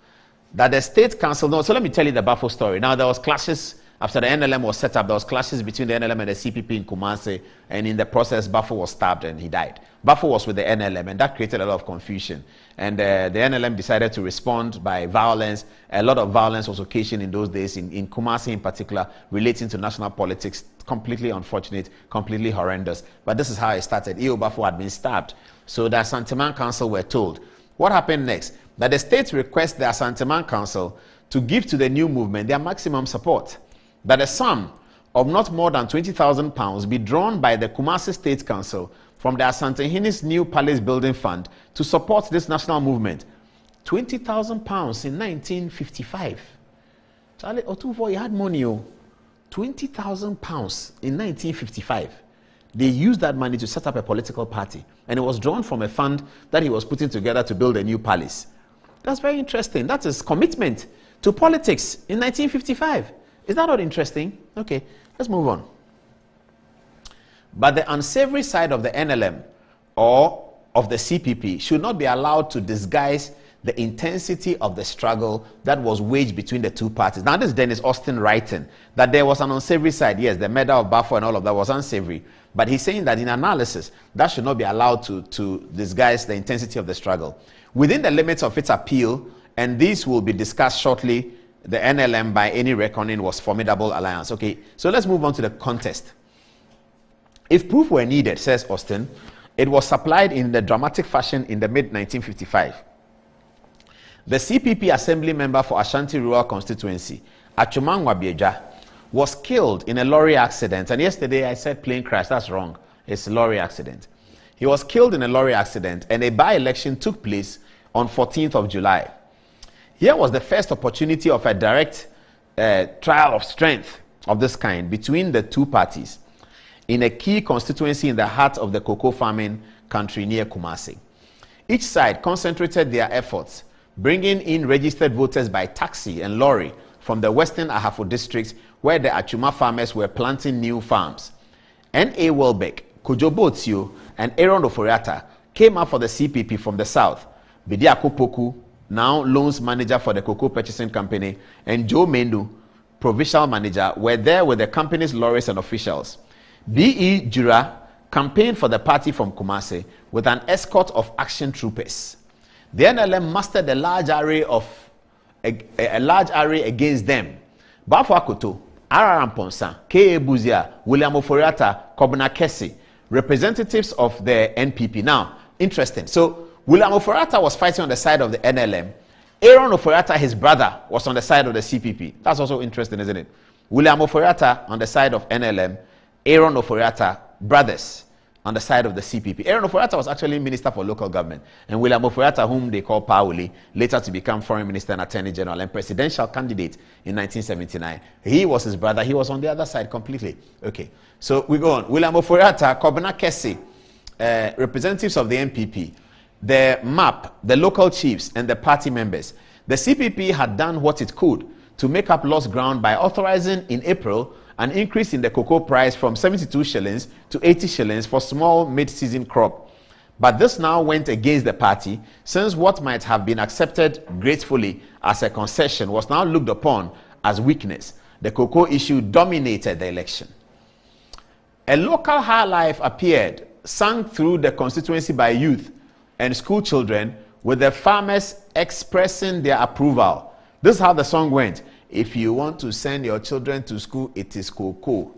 That the State Council, so let me tell you the Bafo story. Now, there was clashes after the NLM was set up. There was clashes between the NLM and the CPP in Kumasi, and in the process, Bafo was stabbed and he died. Bafo was with the NLM, and that created a lot of confusion. And the NLM decided to respond by violence. A lot of violence was occasioned in those days, in Kumasi in particular, relating to national politics. Completely unfortunate, completely horrendous. But this is how it started. E.O. Bafo had been stabbed. So the Asanteman Council were told. What happened next? That the state requests the Asanteman Council to give to the new movement their maximum support. That a sum of not more than £20,000 be drawn by the Kumasi State Council from the Asantehene's new palace building fund to support this national movement. £20,000 in 1955. Charlie Otufo, he had money. £20,000 in 1955. They used that money to set up a political party, and it was drawn from a fund that he was putting together to build a new palace. That's very interesting. That is commitment to politics in 1955. Is that not interesting? Okay, let's move on. But the unsavory side of the NLM or of the CPP should not be allowed to disguise the intensity of the struggle that was waged between the two parties. Now, this is Dennis Austin writing that there was an unsavory side. Yes, the murder of Bafo and all of that was unsavory. But he's saying that in analysis, that should not be allowed to disguise the intensity of the struggle. Within the limits of its appeal, and these will be discussed shortly the NLM by any reckoning was formidable alliance. Okay, so let's move on to the contest. If proof were needed, says Austin, it was supplied in the dramatic fashion in the mid-1955. The CPP assembly member for Ashanti Rural Constituency, Achuman Wabieja, was killed in a lorry accident. And yesterday I said plane crash. That's wrong. It's a lorry accident. He was killed in a lorry accident, and a by-election took place on 14th of July. Here was the first opportunity of a direct trial of strength of this kind between the two parties in a key constituency in the heart of the cocoa farming country near Kumasi. Each side concentrated their efforts, bringing in registered voters by taxi and lorry from the western Ahafo district, where the Achuma farmers were planting new farms. N.A. Welbeck, Kojo Botio, and Aaron Oforiata came up for the CPP from the south. Bidiako Poku, now loans manager for the cocoa purchasing company, and Joe Mendu, provincial manager, were there with the company's lorries and officials. B.E. Jura campaigned for the party from Kumasi with an escort of action troopers. The NLM mustered a large array against them. Bafo Akoto, Araram Ponsa, K.A. Buzia, William Oforiata, Kobna Kesi, representatives of the NPP. Now, interesting. So, William Oforiata was fighting on the side of the NLM. Aaron Oforiata, his brother, was on the side of the CPP. That's also interesting, isn't it? William Oforiata on the side of NLM, Aaron Oforiata, brothers, on the side of the CPP. Aaron Oforiata was actually Minister for Local Government, and William Oforiata, whom they call Pauli, later to become Foreign Minister and Attorney General and presidential candidate in 1979. He was his brother. He was on the other side completely. Okay, so we go on. William Oforiata, Kobna Kesi, representatives of the NPP, the MAP, the local chiefs, and the party members. The CPP had done what it could to make up lost ground by authorizing in April an increase in the cocoa price from 72 shillings to 80 shillings for small mid-season crop. But this now went against the party, since what might have been accepted gratefully as a concession was now looked upon as weakness. The cocoa issue dominated the election. A local high life appeared, sung through the constituency by youth and school children, with the farmers expressing their approval. This is how the song went. If you want to send your children to school, it is cocoa.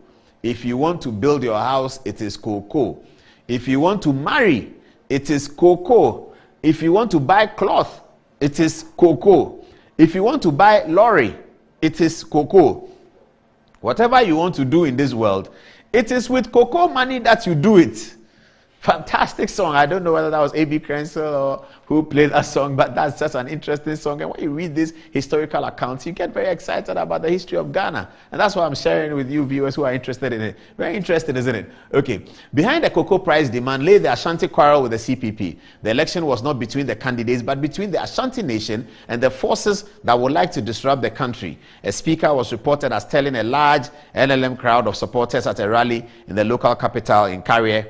If you want to build your house, it is cocoa. If you want to marry, it is cocoa. If you want to buy cloth, it is cocoa. If you want to buy lorry, it is cocoa. Whatever you want to do in this world, it is with cocoa money that you do it. Fantastic song. I don't know whether that was A.B. Crenshaw or who played that song, but that's just an interesting song. And when you read these historical accounts, you get very excited about the history of Ghana. And that's why I'm sharing with you viewers who are interested in it. Very interesting, isn't it? Okay. Behind the cocoa price demand lay the Ashanti quarrel with the CPP. The election was not between the candidates, but between the Ashanti nation and the forces that would like to disrupt the country. A speaker was reported as telling a large NLM crowd of supporters at a rally in the local capital in Carrier.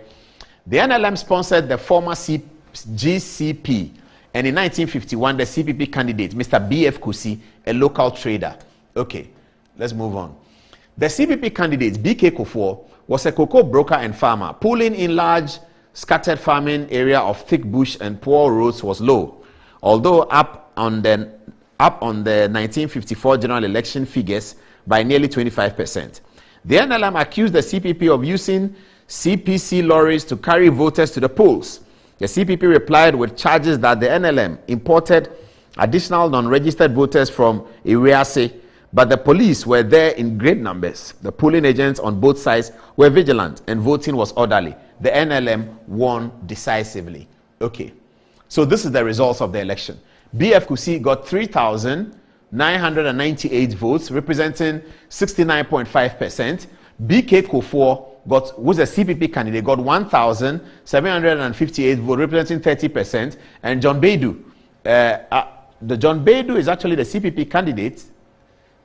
The NLM sponsored the former GCP, and in 1951, the CPP candidate, Mr. B.F. Kusi, a local trader. Okay, let's move on. The CPP candidate, B.K. Duffuor, was a cocoa broker and farmer. Pulling in large, scattered farming area of thick bush and poor roads was low, although up on the 1954 general election figures by nearly 25%. The NLM accused the CPP of using CPC lorries to carry voters to the polls. The CPP replied with charges that the NLM imported additional non-registered voters from Iriase, but the police were there in great numbers. The polling agents on both sides were vigilant and voting was orderly. The NLM won decisively. Okay, so this is the results of the election. BF Kusi got 3,998 votes, representing 69.5%. BK Duffuor was a CPP candidate, got 1,758 votes, representing 30%. And John Baidu, the John Baidu is actually the CPP candidate.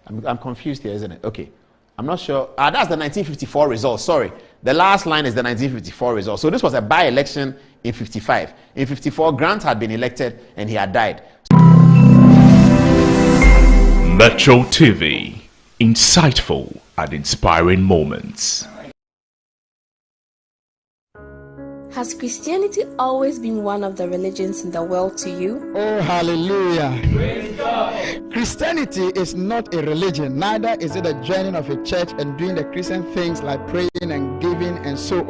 I'm confused here, isn't it? Okay. I'm not sure. That's the 1954 results. Sorry. The last line is the 1954 results. So this was a by-election in 55. In 54, Grant had been elected and he had died. Metro TV. Insightful and inspiring moments. Has Christianity always been one of the religions in the world to you? Oh, hallelujah. Praise God. Christianity is not a religion, neither is it a joining of a church and doing the Christian things like praying and giving and so